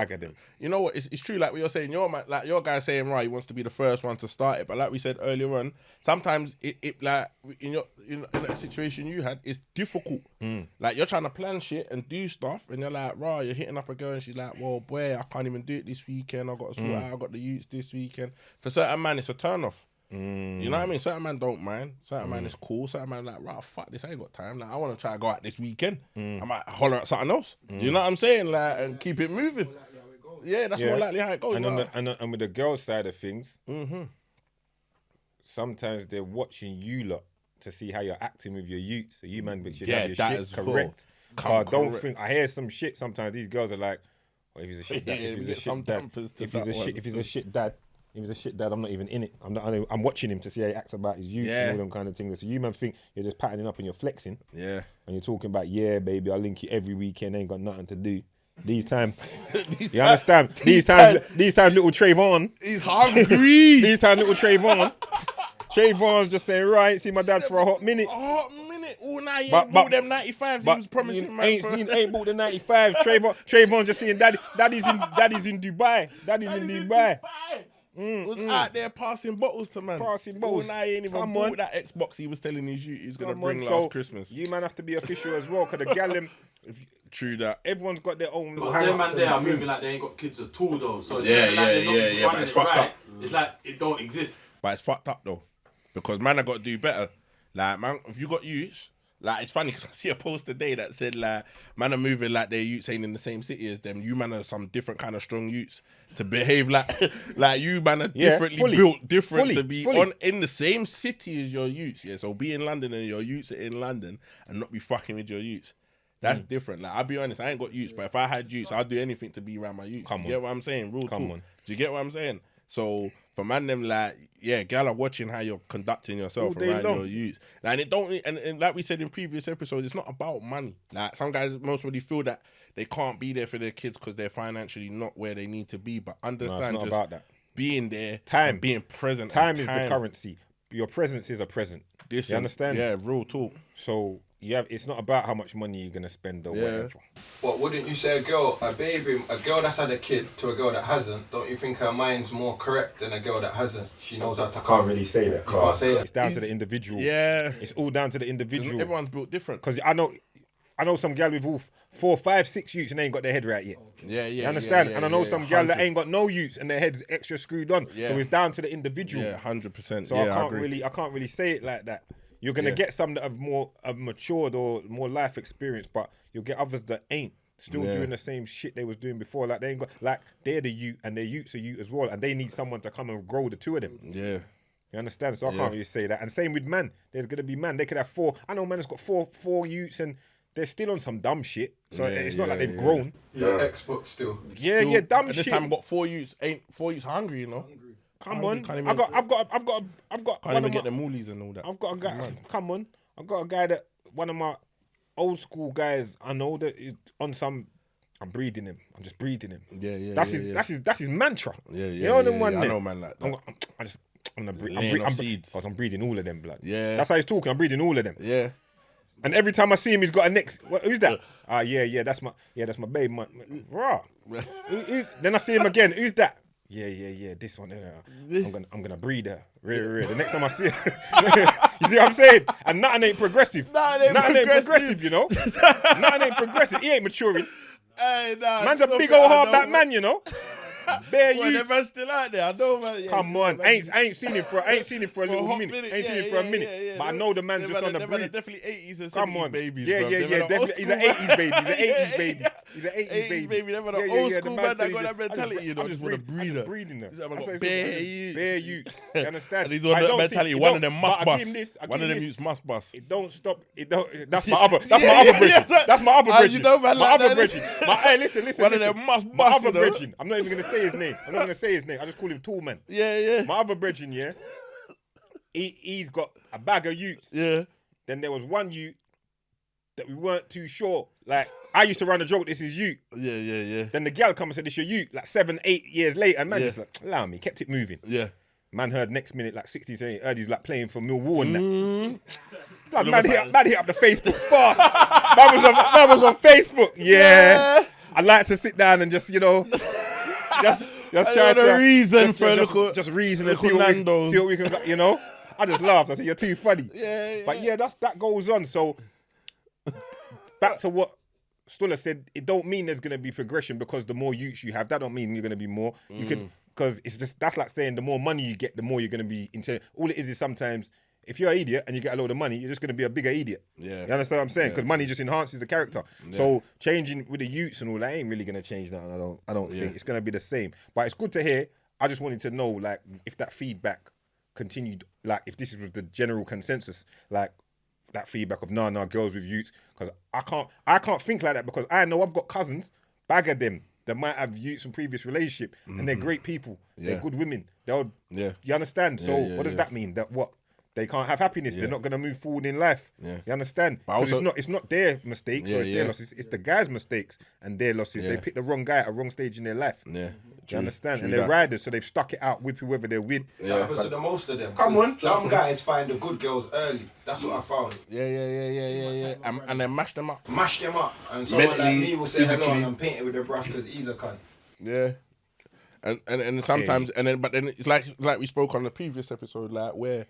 get them. You know what? It's true. Like what you're saying, your guy saying right, he wants to be the first one to start it. But like we said earlier on, sometimes it like in a situation you had, it's difficult. Like you're trying to plan shit and do stuff, and you're like, right, you're hitting up a girl, and she's like, well, boy, I can't even do it this weekend. I got to sort out. I got the youths this weekend. For certain man, it's a turn off. You know what I mean? Certain man don't mind. Certain man is cool. Certain man like, right, fuck this, I ain't got time. Like, I want to try to go out this weekend. I might holler at something else. Do you know what I'm saying? Like, and keep it moving. Yeah, that's more likely how it goes. And with the girl side of things, sometimes they're watching you lot to see how you're acting with your youth. So you man should have your shit correct. I don't think I hear some shit. Sometimes these girls are like, well, if he's a shit dad, if he's a shit dad, He was a shit dad. I'm not even in it. I'm watching him to see how he acts about his youth and all them kind of things. So you man think you're just patting up and you're flexing. Yeah. And you're talking about, yeah, baby, I'll link you every weekend. Ain't got nothing to do. These times, you understand? These times, little Trayvon. He's hungry. These times, little Trayvon. Trayvon's just saying, right, see my dad for a hot minute. A hot minute. All night he ain't bought them 95s he was promising, man. Ain't bought the 95. Trayvon just saying, daddy's in Dubai. Daddy's in Dubai. Was out there passing bottles to man. Passing bottles. All night he ain't even bought that Xbox he was telling his youth he's going to bring last Christmas. You man have to be official as well, because the gal them, True that. everyone's got their own little But them man there are things. moving like they ain't got kids at all though. So it's Yeah, like they're not yeah. But running it's it fucked right. up. It's like it don't exist. But it's fucked up though. Because man, I got to do better. Like, man, if you got youths, like, it's funny because I see a post today that said, like, man are moving like their youths ain't in the same city as them. You man are some different kind of strong youths to behave like you man are differently built, different to be on in the same city as your youths. Yeah, so be in London and your youths are in London and not be fucking with your youths. That's different. Like, I'll be honest, I ain't got youths, but if I had youths, I'd do anything to be around my youths. You get what I'm saying? Real talk. Do you get what I'm saying? So for man them like, yeah, gal are watching how you're conducting yourself around your youths. And it don't and like we said in previous episodes, it's not about money. Like, some guys mostly feel that they can't be there for their kids because they're financially not where they need to be. But understand, it's not just about that. Being there, Time, being present. Time is the currency. Your presence is a present. You understand? Yeah, real talk. So it's not about how much money you're gonna spend or whatever. But wouldn't you say a girl that's had a kid to a girl that hasn't? Don't you think her mind's more correct than a girl that hasn't? She knows how to. Can't really say that. You can't say that. It's down to the individual. Yeah, it's all down to the individual. Everyone's built different. Because I know some gal with all 4, 5, 6 youths and they ain't got their head right yet. Yeah. You understand? Yeah, and I know some gal that ain't got no youths and their head's extra screwed on. Yeah. So it's down to the individual. Yeah, 100%. So I can't really say it like that. You're gonna get some that have matured or more life experience, but you'll get others that ain't still doing the same shit they was doing before. Like, they ain't got, like, they're the youth and their youths are youth as well, and they need someone to come and grow the two of them. Yeah. You understand? So I can't really say that. And same with man. There's gonna be man. They could have 4. I know man has got four youths and they're still on some dumb shit. So it's not like they've grown. Yeah, Xbox still. Yeah, dumb at shit. This time I got 4 youths. Ain't 4 youths hungry, you know? Come on. Can't I've got Can't even get the moolies and all that. I've got a guy. Come on. I've got a guy that one of my old school guys I know that is on some. I'm breeding him. I'm just breeding him. Yeah. That's his mantra. Yeah. You know them one. I know man like that. I'm gonna breed. I'm breeding all of them, blood. Yeah. That's how he's talking. I'm breeding all of them. Yeah. And every time I see him, he's got a next. Who's that? Yeah. That's my babe. Raw. Then I see him again. Who's that? Yeah. This one. I'm gonna breed her. Really. The next time I see her, you see what I'm saying? And nothing ain't progressive. Nothing ain't progressive, you know. Nothing ain't progressive. He ain't maturing. Hey, man's a big old hardback man, you know. Bare you. That man's still out there. I know, man. Yeah, come on, I ain't seen him for a little minute. Ain't seen him for a minute. Yeah. But I know the man's just on the breed. Definitely 80s and 70s come on, babies. Yeah. Definitely. He's an 80s baby. He's an 80s baby. Them are the old school man that got that mentality. You know, I just want to breed her. Breeding her. Bare youth. You understand? And he's on that mentality. One of them must bust. One of them youths must bust. It don't stop. It don't. That's my other. That's my other bridging. That's my other bridging. My other bridging. Hey, listen. One of them must bust. My other bridging. I'm not even gonna say his name. I just call him Tool Man. Yeah. My other brethren, he's got a bag of youths. Yeah. Then there was one youth that we weren't too sure. Like, I used to run a joke, this is you. Yeah. Then the gal come and said, this your you. Like 7, 8 years later, and man just like, allow me, kept it moving. Yeah. Man heard next minute, like 60, 70, heard he's like playing for Millwall and that. Man hit up the Facebook fast. man was on Facebook. Yeah. I like to sit down and just, just try to reason just reason and see what we can, I just laughed. I said, you're too funny. Yeah. But that goes on. So back to what Stuller said, it don't mean there's gonna be progression because the more youths you have, that don't mean you're gonna be more. You can, because it's just, that's like saying the more money you get, the more you're gonna be into. All it is sometimes if you're an idiot and you get a load of money, you're just gonna be a bigger idiot. Yeah. You understand what I'm saying? Because money just enhances the character. Yeah. So changing with the youths and all that ain't really gonna change nothing. I don't think it's gonna be the same. But it's good to hear. I just wanted to know, like, if that feedback continued, like, if this was the general consensus, like, that feedback of girls with youths, because I can't think like that, because I know I've got cousins, bag of them, that might have youths from previous relationship, and they're great people. They're Yeah. good women. They'll, Yeah. you understand? So yeah, what does yeah. that mean? That what? They can't have happiness. Yeah. They're not gonna move forward in life. Yeah. You understand? But Because also- it's not their mistakes or it's Yeah, their yeah. losses. It's the guy's mistakes and their losses. They Yeah. picked the wrong guy at a wrong stage in their life. Yeah. You understand? True And they're that. riders, so they've stuck it out with whoever they're with. That Yeah. happens to the most of them. Come on. Some guys find the good girls early. That's what I found. Yeah. And then mash them up. Mash them up. And someone like Mentally, me will say hello physically. and I'm painted with a brush because he's a cunt. Yeah. And sometimes but then it's like we spoke on the previous episode, like where,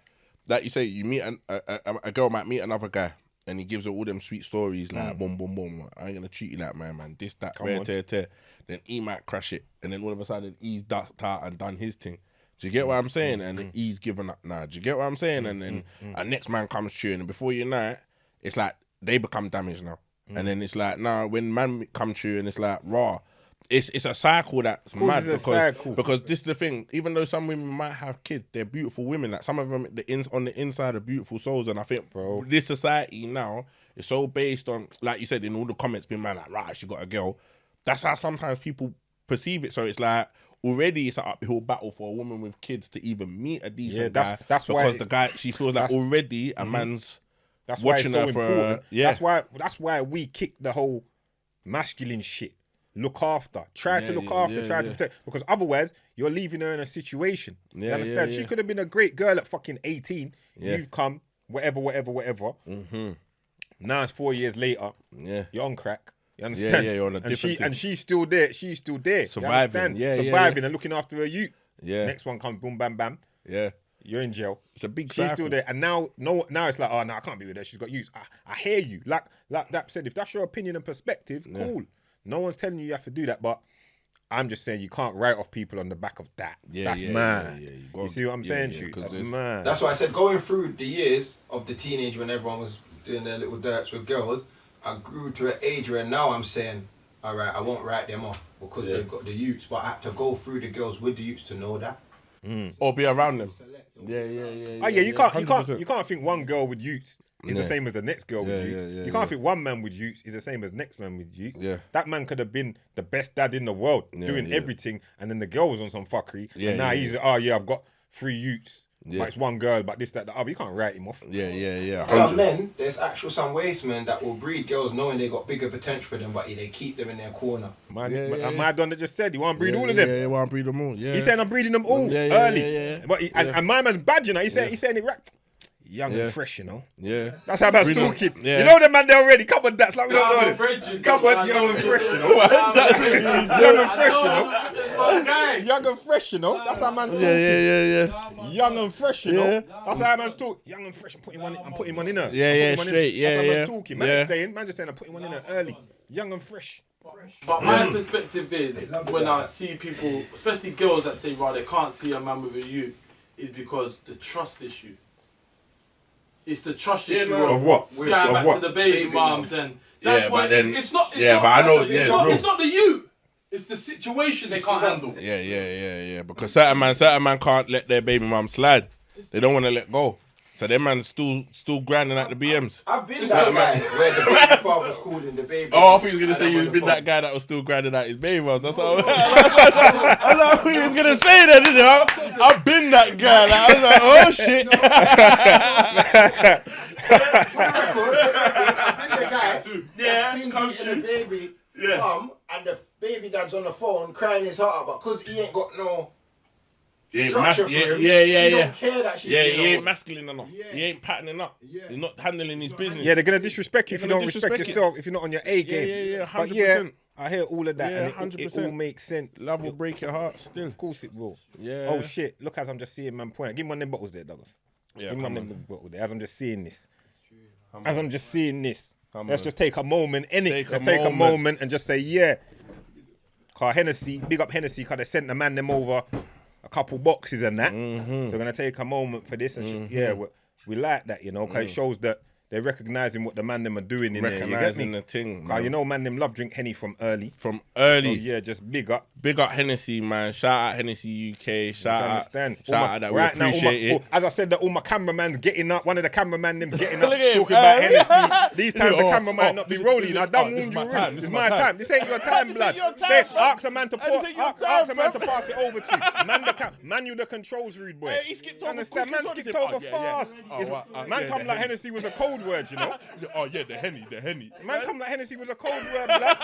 like you say, you meet a girl might meet another guy and he gives her all them sweet stories like boom boom boom. I ain't gonna treat you like man. This that rare on. tear. Then he might crash it, and then all of a sudden he's ducked out and done his thing. Do you get what I'm saying? And he's given up now. Do you get what I'm saying? And then a next man comes through, and before you know it, it's like they become damaged now. And then it's like when man come through, and it's like raw. It's a cycle that's mad it's a cycle. because this is the thing. Even though some women might have kids, they're beautiful women. Like some of them, on the inside are beautiful souls. And I think, bro, this society now is so based on, like you said, in all the comments, being man like, right, she got a girl. That's how sometimes people perceive it. So it's like already it's an uphill battle for a woman with kids to even meet a decent guy. that's why because the guy, she feels like already a man's That's why watching it's so her for important. yeah. That's why we kick the whole masculine shit. Look after. Try to look after. Try to protect. Because otherwise, you're leaving her in a situation. You understand? She could have been a great girl at fucking 18. Yeah. You've come, whatever. Mm-hmm. Now it's 4 years later. Yeah. You're on crack. You understand? Yeah, you're on a and different thing. and she's still there. She's still there. Surviving. You understand? Yeah, Surviving and looking after her youth. Yeah. Next one comes, boom, bam, bam. Yeah. You're in jail. It's a big She's cycle. still there, and now it's like, oh no, I can't be with her. She's got youth. I hear you. Like that said, if that's your opinion and perspective, cool. No one's telling you have to do that, but I'm just saying you can't write off people on the back of that. That's mad. You see what I'm saying, Shoot? That's mad. That's why I said going through the years of the teenage when everyone was doing their little dirts with girls, I grew to an age where now I'm saying, all right, I won't write them off because they've got the youths, but I had to go through the girls with the youths to know that. Or be around them. Yeah. Oh yeah, you can't think one girl with youths is the Yeah. same as the next girl with youths. You can't think one man with youths is the same as next man with youths. Yeah. That man could have been the best dad in the world, doing everything, and then the girl was on some fuckery. Yeah, and now yeah, he's I've got 3 youths. Yeah. But it's one girl, but this, that, the other. You can't write him off. Yeah. Some men, there's some waste men that will breed girls knowing they got bigger potential for them, but they keep them in their corner. My don that just said he want to breed all of them. Yeah, want to breed them all. Yeah. He's saying I'm breeding them all Yeah, early. yeah. But and my man's bad, you know. He's saying it right. Young Yeah. and fresh, you know. Yeah. That's how man's Breed them. talking. Yeah. You know the man there already. Come on, that's like we don't know them. Come on, young and fresh, you know. Young and fresh, you know. Young and fresh, you know. That's how man's talking. Yeah. Young and fresh, you know. Yeah. That's how man's talking. Young and fresh. I'm putting one in her. Yeah, I'm putting one in. straight. Yeah, That's how yeah. man's talking. Man Yeah. just saying, I'm putting one in her early. Young and fresh. But my perspective is when I see people, especially girls that say, "Right, they can't see a man with a youth," is because the trust issue. It's the trust issue Of what? Going Of back what? to the baby mums and that's Yeah, why but then- it's not. It's yeah, not, but I know- It's, yeah, not, bro. it's not the youth. It's the situation they can't handle. Yeah. Because certain man can't let their baby mum slide. They don't want to let go. So them man still grinding at the BMs. I've been that guy where the baby father was calling the baby. Oh, I thought you was gonna say you've been that guy that was still grinding at his baby mums. That's all. I thought you was gonna say that, didn't you? I've been that guy. Like, I was like, oh shit. For the record, I've been the guy that's been beating the baby mum and the baby dad's on the phone crying his heart out, but because he ain't got no structure for him, he don't care that she's Yeah, being he a ain't hoe. masculine enough. He ain't patterning up. He's not handling his business. Yeah, they're gonna disrespect you if you They're don't gonna respect disrespect yourself, if you're not on your A game. yeah, But 100%. I hear all of that, Yeah, and it 100%. all makes sense. Love will break your heart still. Of course it will. Yeah. Oh shit! Look, as I'm just seeing man point. Give me one of them bottles there, Douglas. Yeah, Give me one come of on. them bottles there. As I'm just seeing this. As I'm just seeing this. Come Let's on. just take a moment, innit? Take a Let's take a moment. moment and just say, yeah. Car Hennessy, big up Hennessy, cause they sent the man them over a couple boxes and that. So we're gonna take a moment for this and we like that, you know, cause it shows that they're recognising what the man them are doing in there. You get me? Recognising the thing, man. You know, man them love drink Henny from early. From early. So, yeah, just big up. Big up Hennessy, man. Shout out Hennessy UK. Shout out that. We Right now, appreciate it. as I said, that all my cameraman's getting up. One of the cameraman them getting up, Look at him. talking about Hennessy. These times the camera might not be this- rolling. this- I don't this warn is you. my time. This is my time. This ain't your time, blood. your time, Stay. fam. Ask a man to This ain't your time, ask a man to fam. pass it over to you. Man, you the controls, rude boy. Hey, he skipped over Understand? Man quick. skipped over Yeah. fast. Oh, Man yeah, come the like Henny. Hennessy was a code word, you know. Oh yeah, the Henny. Man come like Hennessy was a code word, blood.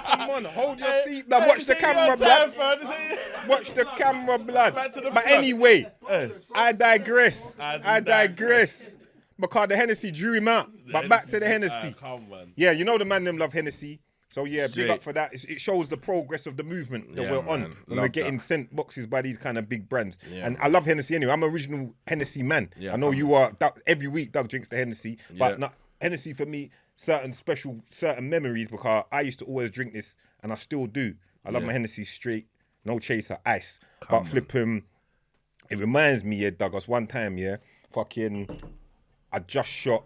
Come on, hold your seat, blood. Watch the camera, blood. Watch the camera, blood. Back to the But blood. anyway, I digress. Because the Hennessy drew him out. But back to the Hennessy. Come on. Yeah, you know the man them love Hennessy. So yeah, big Straight. up for that. It shows the progress of the movement that Yeah, we're on man. when Love we're getting that. sent boxes by these kind of big brands. Yeah, and man. I love Hennessy anyway. I'm an original Hennessy man. Yeah, I know you are. Every week, Doug drinks the Hennessy, Yeah. but not Hennessy for me. Certain memories because I used to always drink this, and I still do. I love my Hennessy straight, no chaser, ice. But flip him. It reminds me, yeah, Douglas. One time, yeah, I just shot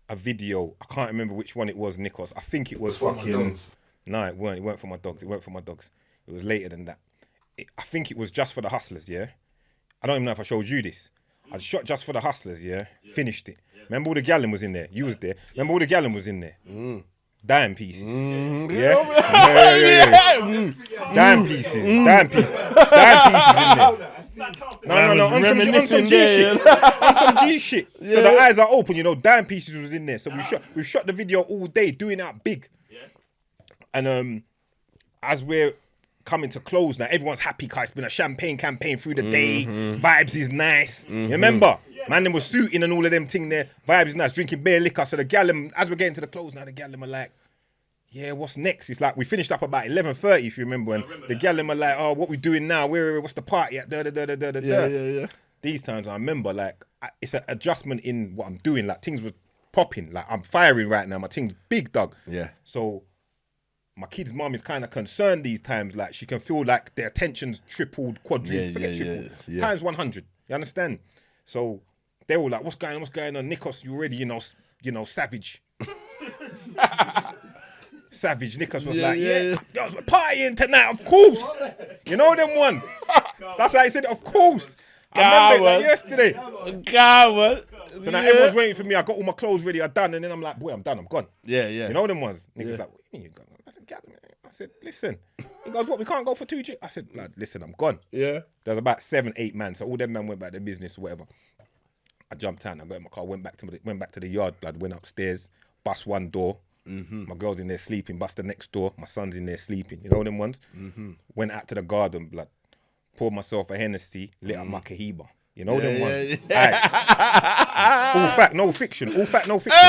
a video. I can't remember which one it was, Nikos. I think it was For my dogs. No, it weren't. It weren't for my dogs. It weren't for my dogs. It was later than that. I think it was just for the hustlers, yeah? I don't even know if I showed you this. I shot just for the hustlers, yeah? Finished it. Remember all the gallon was in there? You was there. Remember all the gallon was in there? Dime pieces. Yeah? Dime pieces. Dime pieces in there. No. On some G shit. On some G shit. So the eyes are open, you know, dime pieces was in there. So we shot the video all day, doing that big. And as we're coming to close now, everyone's happy because it's been a champagne campaign through the day. Vibes is nice. You remember? Man, them was suiting and all of them thing there. Vibes is nice, drinking bare liquor. So the gallon, as we're getting to the close now, the gallon are like, yeah, what's next? It's like we finished up about 11:30, if you remember. And the gallon are like, oh, what we doing now? What's the party at? Yeah. These times I remember, like, it's an adjustment in what I'm doing. Like, things were popping. Like, I'm firing right now. My thing's big, dog. Yeah. So my kid's mom is kind of concerned these times. Like, she can feel like their attention's tripled, quadrupled, tripled. Yeah. Times 100. You understand? So they were like, what's going on? Nikos, you already, you know, savage. Savage. Nikos was like, girls, we're partying tonight, of course. You know them ones. That's how he said it, of course. I remember it like yesterday. So now everyone's waiting for me. I got all my clothes ready. I'm done. And then I'm like, boy, I'm done. I'm gone. Yeah. You know them ones? Niggas like, what do you mean you're gone? I said, listen. He goes, what, we can't go for 2 drinks? I said, lad, listen, I'm gone. Yeah. There's about 7, 8 men. So all them men went back to their business or whatever. I jumped out. I got in my car, went back to the yard, blood, went upstairs, bust one door. My girl's in there sleeping, bust the next door. My son's in there sleeping. You know them ones? Went out to the garden, blood. Poured myself a Hennessy, lit up my Cohiba. You know them ones? Ice. All fact, no fiction. All fact, no fiction.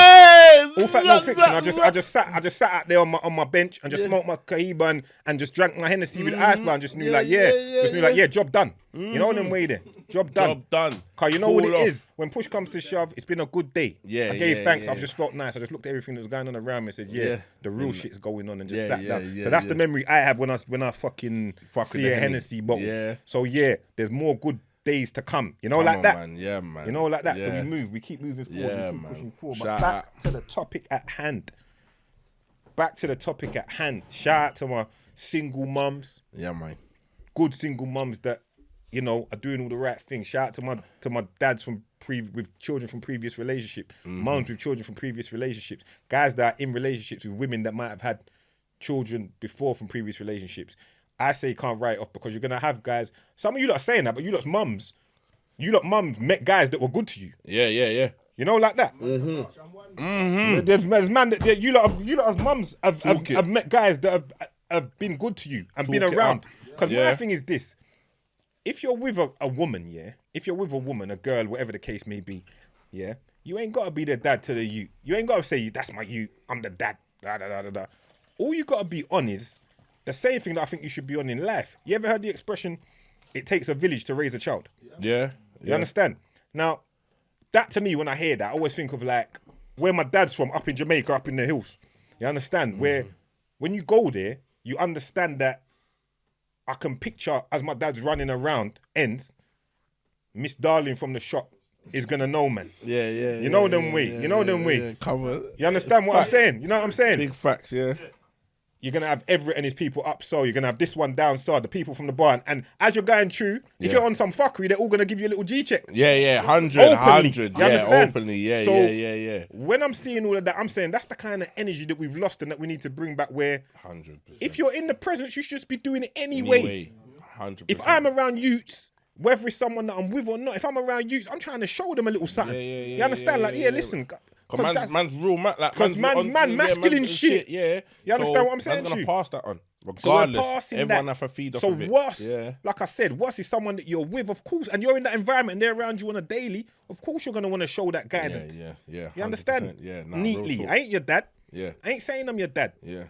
All fact, no fiction. I just sat out there on my bench and just smoked my Cohiba and just drank my Hennessy with ice, blood, and just knew job done. You know them way there. Job done. Job done. Cause you know what it is. When push comes to shove, it's been a good day. Yeah, I gave thanks. yeah. I've just felt nice. I just looked at everything that was going on around me and said, the real shit's going on, and just sat down. So that's the memory I have when I fucking see a Hennessy bottle. Yeah. So yeah, there's more good days to come. You know, like that. Man. Yeah, man. You know, like that. So Yeah. we keep moving forward. Yeah, we keep man. pushing forward. But Shout back to the topic at hand. Shout out to my single mums. Yeah, man. Good single mums that, you know, are doing all the right things. Shout out to my dads with children from previous relationships, mums with children from previous relationships, guys that are in relationships with women that might have had children before from previous relationships. I say you can't write it off because you're gonna have guys. Some of you lot are saying that, but you lot mums met guys that were good to you. Yeah. You know, like that. There's man that you lot of mums have met guys that have been good to you and been Talk it around. up. Because Yeah. my thing is this: if you're with a woman, a girl, whatever the case may be, yeah, you ain't gotta be the dad to the you. You ain't gotta say that's my you. I'm the dad. Da. All you gotta be on is the same thing that I think you should be on in life. You ever heard the expression, "It takes a village to raise a child"? Yeah. You understand? Now, that to me, when I hear that, I always think of like where my dad's from, up in Jamaica, up in the hills. You understand? Where when you go there, you understand that I can picture as my dad's running around ends, Miss Darling from the shop is gonna know, man. Yeah. You know them way. You know them way. Yeah, cover. You understand what I'm saying? You know what I'm saying? Big facts, yeah. You're gonna have Everett and his people up, so you're gonna have this one down, so the people from the bar, and as you're going through, if you're on some fuckery, they're all gonna give you a little G check. Yeah, 100, Openly. 100. You Yeah, understand? openly. Yeah, So, yeah. When I'm seeing all of that, I'm saying that's the kind of energy that we've lost and that we need to bring back. Where 100%. if you're in the presence, you should just be doing it anyway. 100%. If I'm around youths, whether it's someone that I'm with or not, if I'm around youths, I'm trying to show them a little something. You understand? Listen. Because man's real, because man's masculine shit. Yeah. You understand what I'm saying Man's to gonna you? pass that on. So we're Regardless, passing everyone that. have to feed off So of it. worse, Yeah. like I said, worse is someone that you're with, of course, and you're in that environment and they're around you on a daily. Of course, you're gonna want to show that guidance. Yeah. You understand? 100%. Yeah, nah, Neatly. real talk. I ain't your dad. Yeah. I ain't saying I'm your dad. Yeah.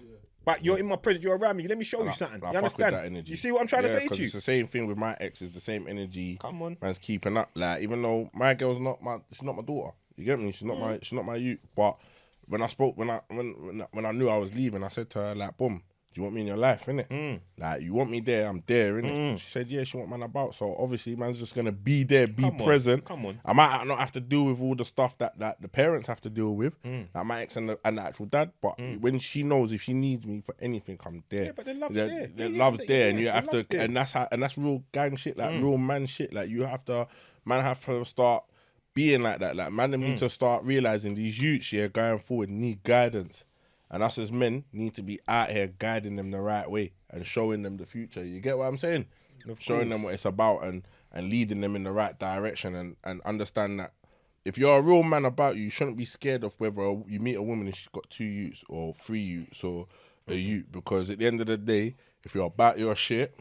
But you're in my presence, you're around me. Let me show you something. I You fuck with understand? that energy. You see what I'm trying to say 'cause to you? It's the same thing with my ex. It's the same energy. Come on. Man's keeping up. Like, even though my girl's she's not my daughter. You get me? She's not my youth. But when I knew I was leaving, I said to her, like, boom, do you want me in your life, innit? Like, you want me there, I'm there, innit? She said, yeah, she want man about. So obviously, man's just gonna be there, be present. Come on. I might not have to deal with all the stuff that the parents have to deal with, like my ex and the actual dad. But when she knows if she needs me for anything, I'm there. Yeah, but the love's there. The Yeah, love's there, and yeah, you the have to, love's there. and that's real gang shit, like real man shit. Like man have to start being like that. Like man, them need to start realizing these youths, going forward, need guidance. And us as men need to be out here guiding them the right way and showing them the future. You get what I'm saying? Showing them what it's about and leading them in the right direction and understand that if you're a real man about you shouldn't be scared of whether you meet a woman and she's got 2 youths or 3 youths or a youth. Because at the end of the day, if you're about your shit,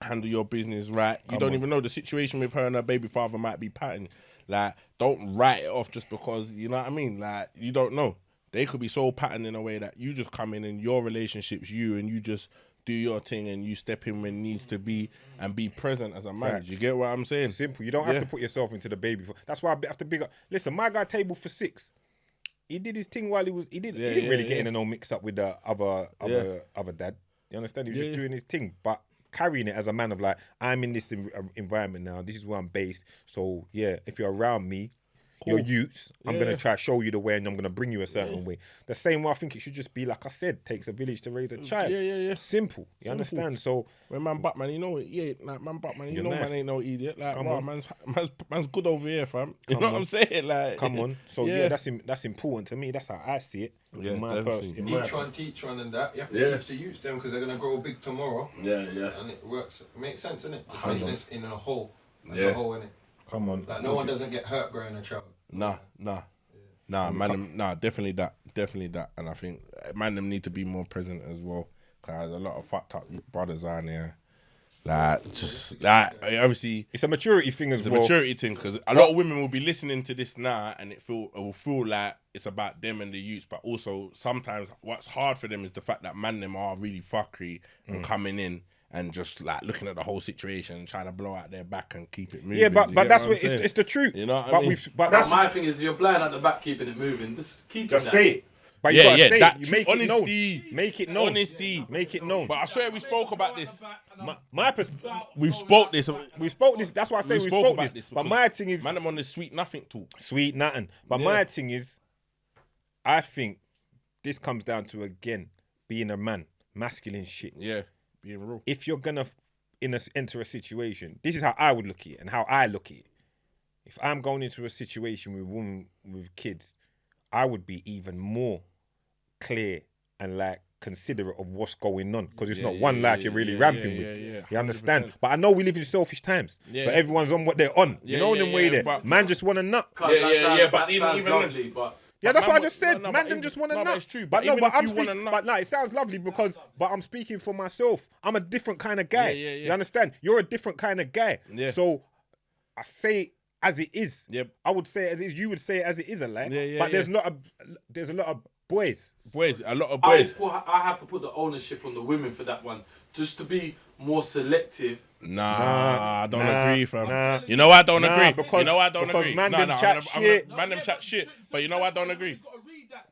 handle your business right. You don't even know the situation with her and her baby father might be patting. Like, don't write it off just because, you know what I mean? Like, you don't know. They could be so patterned in a way that you just come in and your relationship's you and you just do your thing and you step in when needs to be and be present as a man. Facts. You get what I'm saying? Simple. You don't have to put yourself into the baby. That's why I have to big up. Listen, my guy tabled for 6. He did his thing while he didn't really get in a no mix up with the other dad. You understand? He was just doing his thing, but carrying it as a man of like, I'm in this environment now. This is where I'm based. So yeah, if you're around me, your youths, I'm going to try to show you the way and I'm going to bring you a certain way. The same way I think it should just be, like I said, takes a village to raise a child. Yeah. Simple. You understand? So when man Batman, you know, man Batman, you know, nice. man ain't no idiot. Like, Come wow, on. man's good over here, fam. You know what I'm saying? Like, come on. So that's important to me. That's how I see it. Yeah, in my definitely. in my- Each one teach one and that. You have to teach the youths them because they're going to grow big tomorrow. Yeah. And it works. It makes sense, innit? It makes sense in a whole. As Yeah. a whole, innit? Come on. Like, no one doesn't get hurt growing a child. Nah, man, definitely that, and I think man them need to be more present as well. Cause there's a lot of fucked up brothers on there, like just like obviously It's a maturity thing as it's a well. maturity thing. Because a lot of women will be listening to this now, and it will feel like it's about them and the youths, but also sometimes what's hard for them is the fact that man them are really fuckery and coming in. And just like looking at the whole situation and trying to blow out their back and keep it moving. Yeah, but You get that's what what I'm saying? it's the truth. You know what I but mean? but that's My thing is, if you're blind at the back, keeping it moving, just keep just it say it. But you gotta say that it. You make it known. honesty. Make it known. Honesty. Make it known. But I swear we spoke about this. My We spoke this. That's why I say we spoke spoke about this. this But because my thing is Man, I'm on the sweet nothing talk. sweet nothing. But my thing is, I think this comes down to again being a man, masculine shit. Yeah, being real. If you're gonna enter a situation, this is how I would look at it and how I look at it. If I'm going into a situation with a woman with kids, I would be even more clear and like considerate of what's going on because it's not one life you're really ramping with. You understand? 100%. But I know we live in selfish times, so everyone's on what they're on. You know them way there. but- Man just want to nut. But but even even lovely, but Yeah, that's man what I just said. no, Man, but them even- just want to no, nut. but it's true. But But no, even but if I'm you wanna speaking. nut- But no, it sounds lovely because. But I'm speaking for myself. I'm a different kind of guy. Yeah. You understand? You're a different kind of guy. Yeah. So I say it as it is. Yep. I would say it as it is. You would say it as it is, like. Yeah, But there's a lot of boys. Boys, a lot of I boys. have to put the ownership on the women for that one, just to be more selective. Nah, I don't nah, agree, fam. nah. You know why I don't Nah, agree? because- you know why I don't because agree? man Nah, them nah, chat I'm shit. man them chat shit. But you know why I don't agree?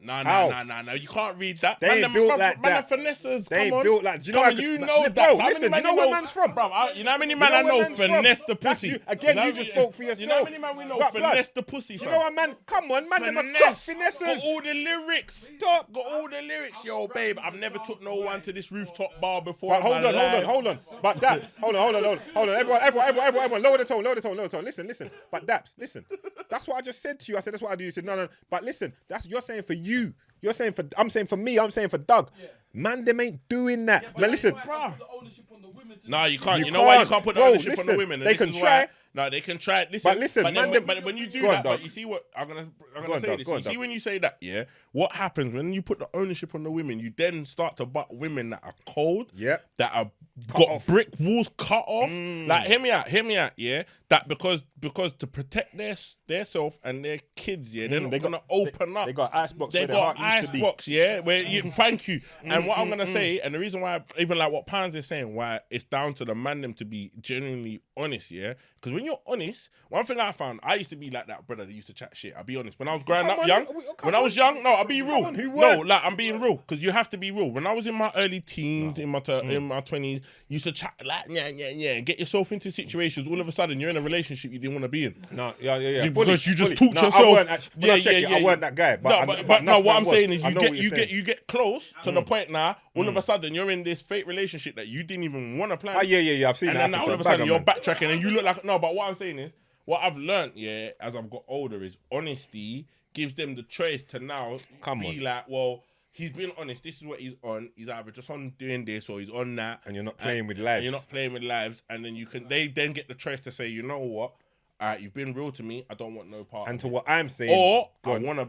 No. You can't read that. They ain't built like that. Man, finessers. They Come ain't on. built like. Do you know? Come on, you know that. Bro, How many listen. man You know where man's from, bro? You know how many man I know finesse the pussy. Again, you just spoke for yourself. You know how many man we know finesse the pussy. You know what, man? Come on, man. Them are top finessers. Got all the lyrics. Got all the lyrics. Yo, babe, I've never took no one to this rooftop bar before. But hold on. But Daps, hold on. Everyone, lower the tone. Listen. But Daps, listen. That's what I just said to you. I said that's what I do. You said no. But listen, you're saying for you. I'm saying for me. I'm saying for Doug. Yeah. Man, them ain't doing that. Now listen, no, you can't. You know why you can't put the ownership on the women? They can try. No, they can try. Listen, but when you do that, but you see what I'm gonna say this. You see when you say that, yeah, what happens when you put the ownership on the women? You then start to butt women that are cold, that are got brick walls cut off. Like, hear me out, yeah. That because to protect their self and their kids, yeah, they're not gonna open up. They got icebox. They got icebox, yeah. Where you thank you. And what I'm gonna say, and the reason why, even like what Pans is saying, why it's down to the man them to be genuinely honest, yeah. Because when you're honest, one thing I found, I used to be like that brother that used to chat shit. I'll be honest. When I was growing up young, I'll be real. No, like I'm being real because you have to be real. When I was in my early teens, in my 20s, used to chat like and get yourself into situations. All of a sudden, you're in a relationship you didn't want to be in. No, because you just talk to yourself. I weren't actually, I weren't that guy. But what I'm saying is, you get close to the point now. All of a sudden, you're in this fake relationship that you didn't even want to plan. Yeah, I've seen that. And then all of a sudden, you're backtracking and you look like no. But what I'm saying is, what I've learned, yeah, as I've got older, is honesty gives them the choice to now be like, well, he's been honest. This is what he's on. He's either just on doing this or he's on that. And you're not playing with lives. And then they then get the choice to say, you know what? All right, you've been real to me. I don't want no part. And to what I'm saying, or I want to.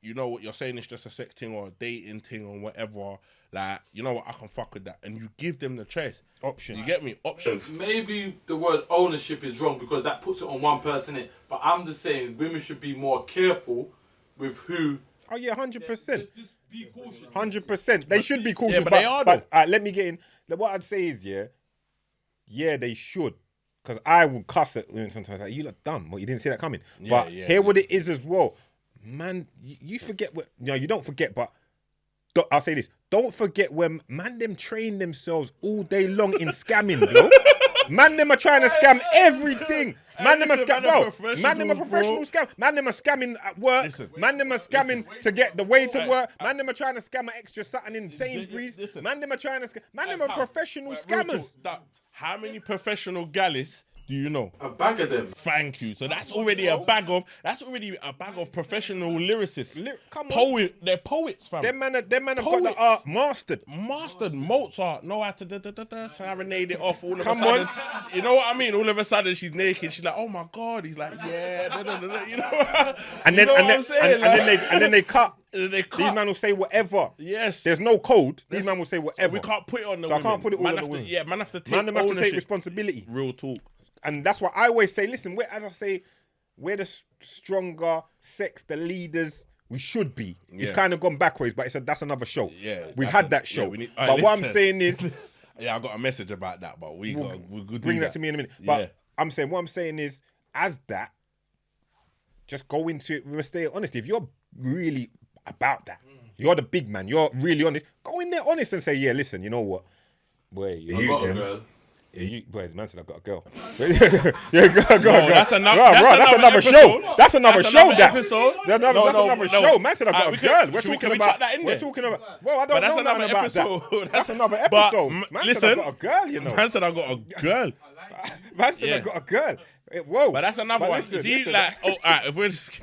You know what you're saying is just a sex thing or a dating thing or whatever. Like, you know what, I can fuck with that. And you give them the choice. Options. You get me? Options. Maybe the word ownership is wrong because that puts it on one person. But I'm just saying women should be more careful with who. Oh, yeah, 100%. Just be cautious. 100%. They should be cautious. Yeah, but they are, though. Let me get in. What I'd say is, yeah, they should. Because I will cuss at women sometimes. Like, you look dumb. Well, you didn't see that coming. But hear what it is as well. Man, you forget what... No, you don't forget, but... I'll say this. Don't forget when man them train themselves all day long in scamming, bro. Man them are trying to scam everything. Man them are scamming. Man them are professional scam. Man them are scamming at work. Man them are scamming to get the way to work. Man them are trying to scam an extra something in Sainsbury's. Man them are trying to scam. Man them are professional scammers. How many professional gallis do you know? A bag of them. Thank you. So that's already a bag of professional lyricists. They're poets, fam. Them man have got the art mastered. Mozart know how to serenade it off all of a sudden. You know what I mean? All of a sudden she's naked. She's like, oh my God. He's like, yeah. You know. And then they cut. These men will say whatever. Yes. There's no code. These men will say whatever. So we can't put it on the women. So I can't put it all on the women. Yeah, man have to take ownership. Man have to take responsibility. Real talk. And that's what I always say. Listen, we're the stronger sex, the leaders. We should be. Yeah. It's kind of gone backwards, but that's another show. Yeah, we've had that show. But what I'm saying is, I got a message about that, but we'll bring that to me in a minute. But what I'm saying is, as that, just go into it with a state of honesty. If you're really about that, you're the big man. You're really honest. Go in there honest and say, yeah, listen, you know what, boy, I got a girl. Yeah, boy, the man said I've got a girl. Yeah, go. That's another show. That's another show. That's another show. show. Man said I've got a girl. We're talking about. Well, I don't know nothing about that. That's another episode. Man said I've got a girl. You know. Man said I've got a girl. Man said I've got a girl. Whoa. But that's another one. See, like, alright, if we're just.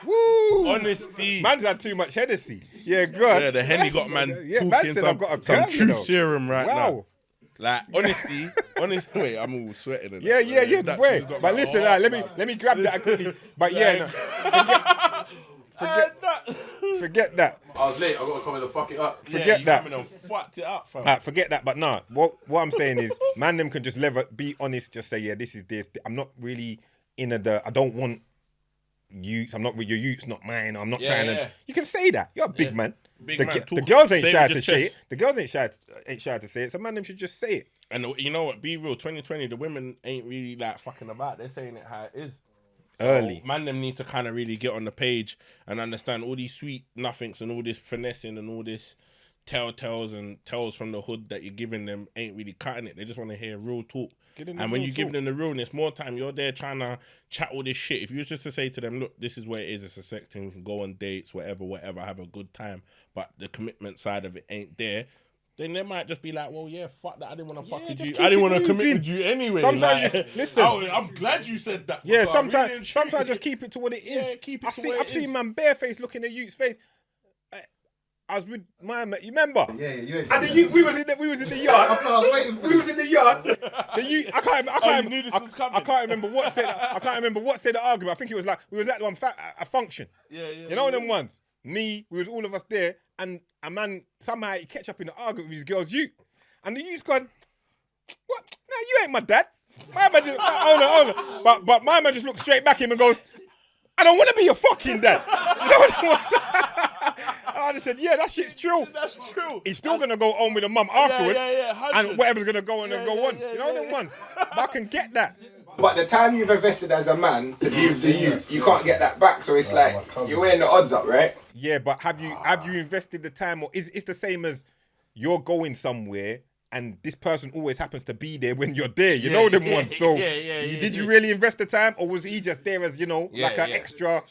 Woo! Honesty. Man's had too much Hennessy. Yeah, good. Yeah, the Henny got man talking some truth serum right now. Like, honesty, wait, I'm all sweating. Yeah, wait. But listen, let me grab that quickly. But forget that. I was late, I got to come in and fuck it up. Forget that. Fucked it up, fam. Forget that, but nah, what I'm saying is, man, them can just be honest, just say, yeah, this is this. I'm not really I don't want youths, I'm not with your youths, not mine, I'm not trying to. You can say that. You're a big man. The girls ain't shy to say it. The girls ain't shy to say it. So man, them should just say it. And you know what? Be real. 2020, the women ain't really like fucking about. They're saying it how it is. early. Man, them need to kind of really get on the page and understand all these sweet nothings and all this finessing and all this telltales and tells from the hood that you're giving them ain't really cutting it. They just want to hear real talk. And when you give them the realness, more time, you're there trying to chat all this shit. If you was just to say to them, look, this is where it is, it's a sex thing, we can go on dates, whatever, have a good time, but the commitment side of it ain't there, then they might just be like, well, yeah, fuck that, I didn't want to fuck with you. I didn't want to commit with you anyway. Sometimes, listen. I'm glad you said that. Yeah, sometimes just keep it to what it is. Yeah, keep it to what it I've seen man barefaced looking at youth's face. I was with my mate, you remember? Yeah. And the youth, we was in the yard. I was waiting for We was in the yard. The youth, I can't knew this was coming. I can't remember what said. I can't remember what said the argument. I think it was like we was at a function. Yeah. You know them ones. Me, we was all of us there, and a man somehow he catch up in the argument with his girl's youth, and the youth's gone, what? No, you ain't my dad. My man just hold on. But my man just looks straight back at him and goes, I don't want to be your fucking dad. You know what I want? And I just said, yeah, that shit's true. That's true. He's still going to go home with a mum afterwards. Yeah, and whatever's going to go on and go on. You know them ones? But I can get that. But the time you've invested as a man to view the youth, you can't get that back. So it's like you're weighing the odds up, right? Yeah, but have you invested the time, or is it's the same as you're going somewhere and this person always happens to be there when you're there? You know them ones. So did you really invest the time, or was he just there as, you know, like an extra,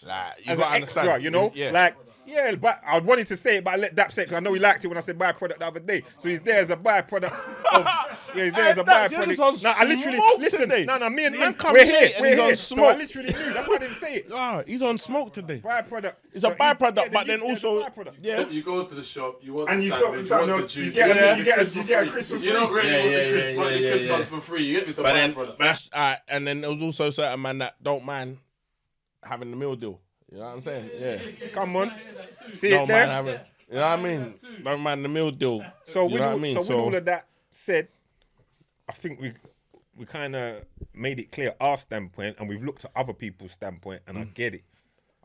as an extra, you know? Like, yeah, but I wanted to say it, but I let Dap say it because I know he liked it when I said byproduct the other day. So he's there as a byproduct of, he's there as a byproduct. No, I literally, listen, no, me and him, we're here. So I literally knew, that's why I didn't say it. Ah, he's on smoke today. Byproduct. It's a byproduct, but then also, You go to the shop, you want And the you sandwich, thought, you want the juice. you get a Christmas You don't really want the Yeah, Christmas for free. You get me some but then, byproduct. and then there was also certain man that don't mind having the meal deal. You know what I'm saying? Yeah. Come on. See Don't it there? mind having, you know what I mean? Don't mind the meal deal. So You with know all, what I mean? so with all of that said, I think we kind of made it clear our standpoint, and we've looked at other people's standpoint, and I get it.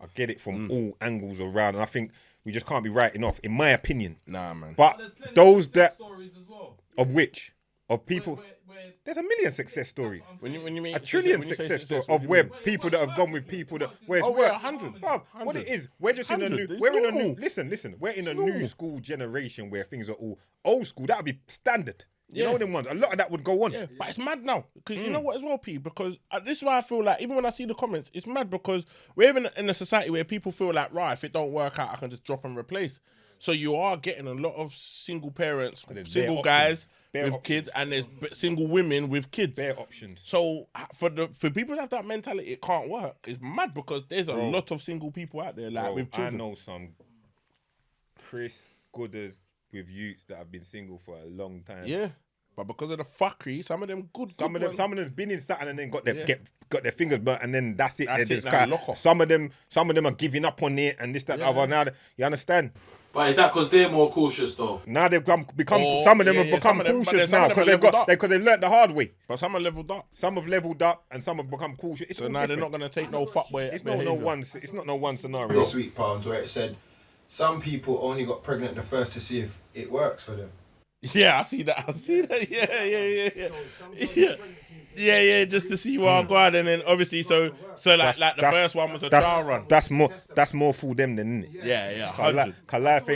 I get it from all angles around, and I think we just can't be writing off, in my opinion. Nah, man. But There's plenty those of that stories as well. of which of people, Where there's a million success stories. When you mean A trillion when you say success stories what of do you where mean? people that have gone with people that where it's Oh, worked. 100. Bruv, what it is, we're just in a 100. new, It's we're in a normal. new. Listen, we're in a normal. new school generation where things are all old school. That would be standard. You Yeah. know them ones. A lot of that would go on. Yeah, but it's mad now because you know what as well, P. Because this is why I feel like even when I see the comments, it's mad because we're in a society where people feel like, right, if it don't work out, I can just drop and replace. So you are getting a lot of single parents, There's single bare guys Bare with options. kids, and there's single women with kids. Bare options. So for people to have that mentality, it can't work. It's mad because there's a lot of single people out there like Bro, with I children. know some Chris Gooders with youths that have been single for a long time. Yeah, but because of the fuckery, some of them Some of them's been in something and then got their Yeah. got their fingers burnt, and then that's it. That's They're it, just now kinda- lock off. some of them are giving up on it and this, that, Yeah. other. Now you understand? But is that because they're more cautious though? Now they've become Oh, some of them yeah, have yeah, become some of them- but cautious then some now of them because are leveled up. they've learnt the hard way. but some are leveled up. Some have leveled up and some have become cautious. It's So all now they're different. not gonna take no fuckboy. It's not no one scenario. The sweet palms where it said some people only got pregnant the first to see if it works for them. Yeah, I see that. Yeah, just to see where I'm going, and then obviously, so like the first one was a trial run. That's more for them than it. Yeah, Cause 100. life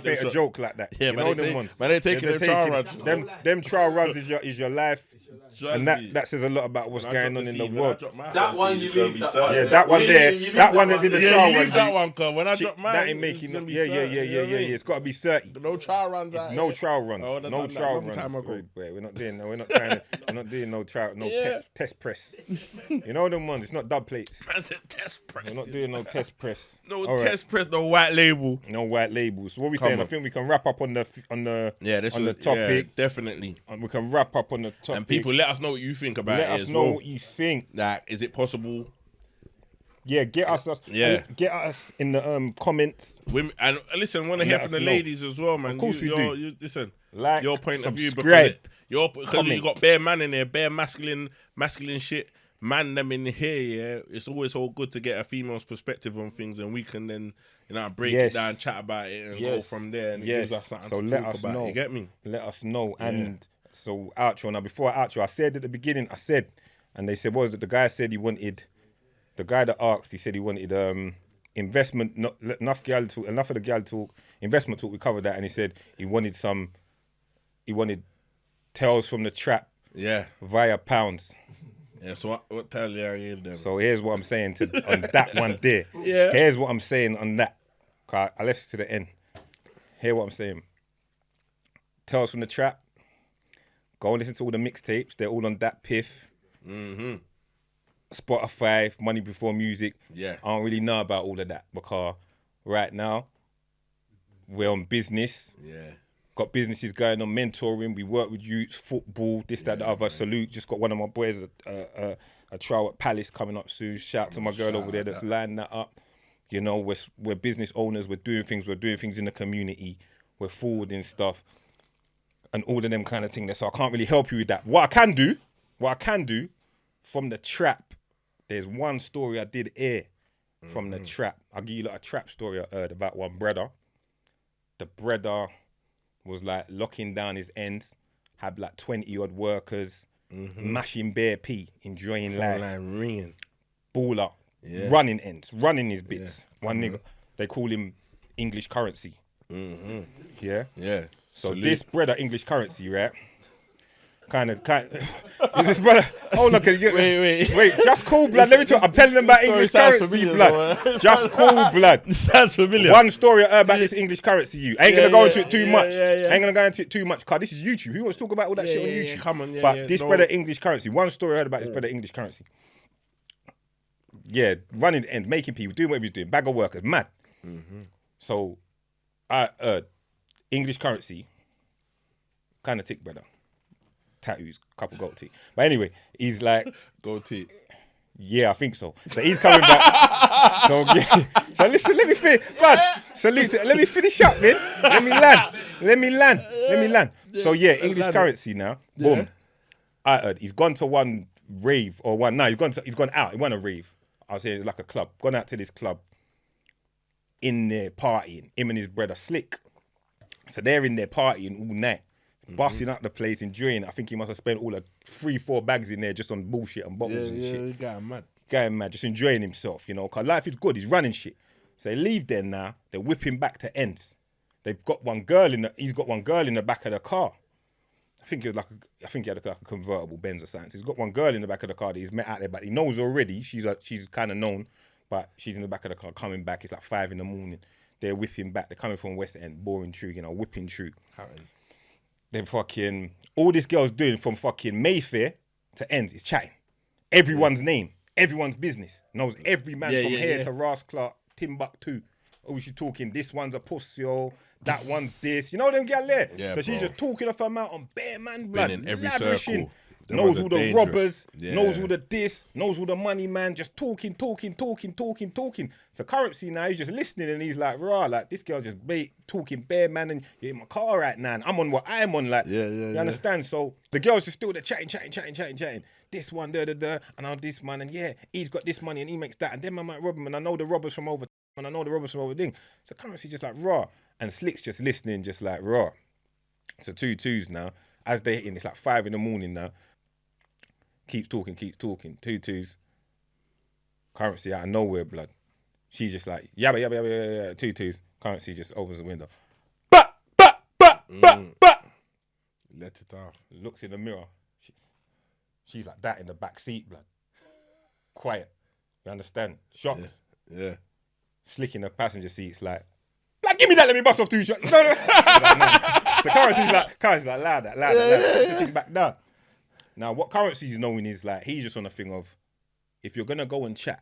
ain't a joke like that. Yeah, you but know they them take- ones. but they taking them trial runs. Them trial runs is your life, and me. that says a lot about what's When I going drop on in seed, the when I world. drop my That first one seed, you it's gonna leave be that certain. one. Yeah, that one there, You leave that one that did the Yeah, trial you run. leave that one, cause when I drop mine, That ain't it's making gonna no. be Yeah. certain, you know what I mean? It's got to be 30. No trial runs. out No here. trial runs. I would've No done that trial long runs. time ago. Wait, we're not doing. We're not trying. We're not doing no trial. No Yeah. test press. You know them ones. It's not dub plates. I said test press. We're not doing no test press. No All right. test press, no white label. No white labels. So what we Come saying? I on. think we can wrap up on the Yeah, on the topic. Yeah, definitely. And we can wrap up on the topic. And people, let us know what you think about let it us as know well. what you think. Like, is it possible? Yeah, get us Yeah. get us in the comments. Women, and listen, want to hear Let from the us know. ladies as well, man. Of course we do. You, listen, Like, your point of view subscribe, because you comment. got bare man in there, bare masculine shit. Man, them in here, yeah. It's always all good to get a female's perspective on things, and we can then, break Yes. it down, chat about it, and go Yes. from there. And it Yes. gives us something So to let talk us about. know. You get me? Let us know. And so outro. Now before outro, I said at the beginning, and they said, what was it? The guy said he wanted. The guy that asked, he said he wanted investment. Enough of the gal talk. Investment talk. We covered that, and he said he wanted tales from the trap. Yeah. Via pounds. Yeah. So what tell you are you then? So here's what I'm saying on that one there. Yeah. Here's what I'm saying on that. I left it to the end. Hear what I'm saying. Tales from the trap. Go and listen to all the mixtapes. They're all on that piff. Mm-hmm. Spotify, Money Before Music. Yeah. I don't really know about all of that because right now we're on business. Yeah. Got businesses going on, mentoring. We work with youths, football, this, that, the other. Man. Salute. Just got one of my boys a trial at Palace coming up soon. Shout to my girl over there that's lining that up. You know, we're business owners. We're doing things in the community. We're forwarding stuff. And all of them kind of things. So I can't really help you with that. What I can do, from the trap, there's one story I did air from the trap. I'll give you like a trap story I heard about one brother. The brother was like locking down his ends, had like 20 odd workers, mashing bare P, enjoying life. Ringing. Baller, running ends, running his bits. One nigga, they call him English Currency. Yeah? Yeah. So this brother, English Currency, right? Kind of. This brother. Hold on, wait. Just cool, blood. Let me talk. I'm telling them about English Currency, blood. Just cool, blood. Sounds familiar. One story I heard about this English Currency. You ain't gonna go into it too much. Ain't gonna go into it too much, cause this is YouTube. Who wants to talk about all that shit on YouTube? Come on, But this brother, English Currency. One story I heard about this brother, English Currency. Yeah, running ends, making people, doing whatever he's doing. Bag of workers, mad. So I heard English Currency, kind of tick brother. Tattoos, couple gold teeth. But anyway, he's like gold teeth. Yeah, I think so. So he's coming back. So listen, let me finish. Man, salute. Let me finish up, man. Let me land. So yeah, English Currency now. Boom. I heard he's gone to one rave or one. No, he's gone out. He went a rave. I was saying it's like a club. Gone out to this club. In there partying. Him and his brother Slick. So they're in there partying all night. Busting up the place, enjoying it. I think he must have spent all the 3-4 bags in there just on bullshit and bottles and shit. Guy mad, just enjoying himself, you know, because life is good. He's running shit. So they leave there now. They're whipping back to ends. They've got one girl he's got one girl in the back of the car. I think he had like a convertible Benz or something. So he's got one girl in the back of the car that he's met out there, but he knows already. She's kind of known, but she's in the back of the car coming back. It's like 5 a.m. They're whipping back. They're coming from West End, boring true, you know, whipping true. Then fucking, all this girl's doing from fucking Mayfair to Ends is chatting. Everyone's name, everyone's business. Knows every man from here to Ross Clark, Timbuktu. Oh, she's talking, this one's a pussy, that one's this. You know them gal there? Yeah, so she's just talking off her mouth on bare man blood. Been in every circle. Knows all the robbers, knows all the this, knows all the money man, just talking. So Currency now, he's just listening and he's like, rah, like this girl's just talking bare man and you're in my car right now and I'm on what I'm on, like, you understand? So the girl's just still there chatting. This one, and I'm this man and yeah, he's got this money and he makes that and then I might rob him and I know the robbers from over and I know the robbers from over thing. So Currency just like, rah, and Slick's just listening, just like, rah. So 2-2s now, as they're hitting, it's like 5 a.m. now. Keeps talking. 2-2s. Currency out of nowhere, blood. She's just like, yabba. 2-2s. Currency just opens the window. But. Let it off. Looks in the mirror. She's like that in the back seat, blood. Quiet. You understand? Shocked. Yeah. Slick in the passenger seat. It's like, give me that. Let me bust off 2 shots. No. Like, no. So Currency's like, loud that. Put the thing back down. Now, what Currency is knowing is like, he's just on a thing of, if you're going to go and chat,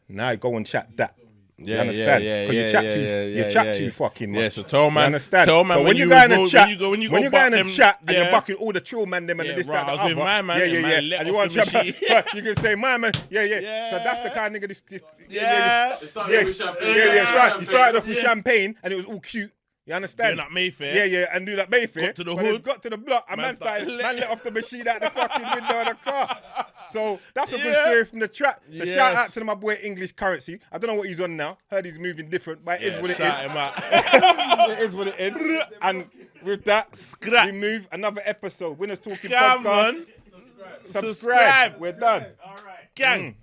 now go and chat that. You understand? Because you chat too fucking much. Yeah, so tell man, you understand? Tell man so when you go in and chat, when you go and chat and you're bucking all the chill man them and this, that, the other. My man, and you want to chat, you can say, my man, So that's the kind of nigga, It started with champagne. You started off with champagne and it was all cute. You understand? Do that Mayfair. Yeah, and do that Mayfair. Got to the hood. Got to the block, and man let off the machine out the fucking window of the car. So that's a good story from the trap. So shout out to my boy English Currency. I don't know what he's on now. Heard he's moving different, but it is what it is. Shout him out. It is what it is. And with that, we move another episode. Winners Talking Podcast. subscribe. We're done. Gang.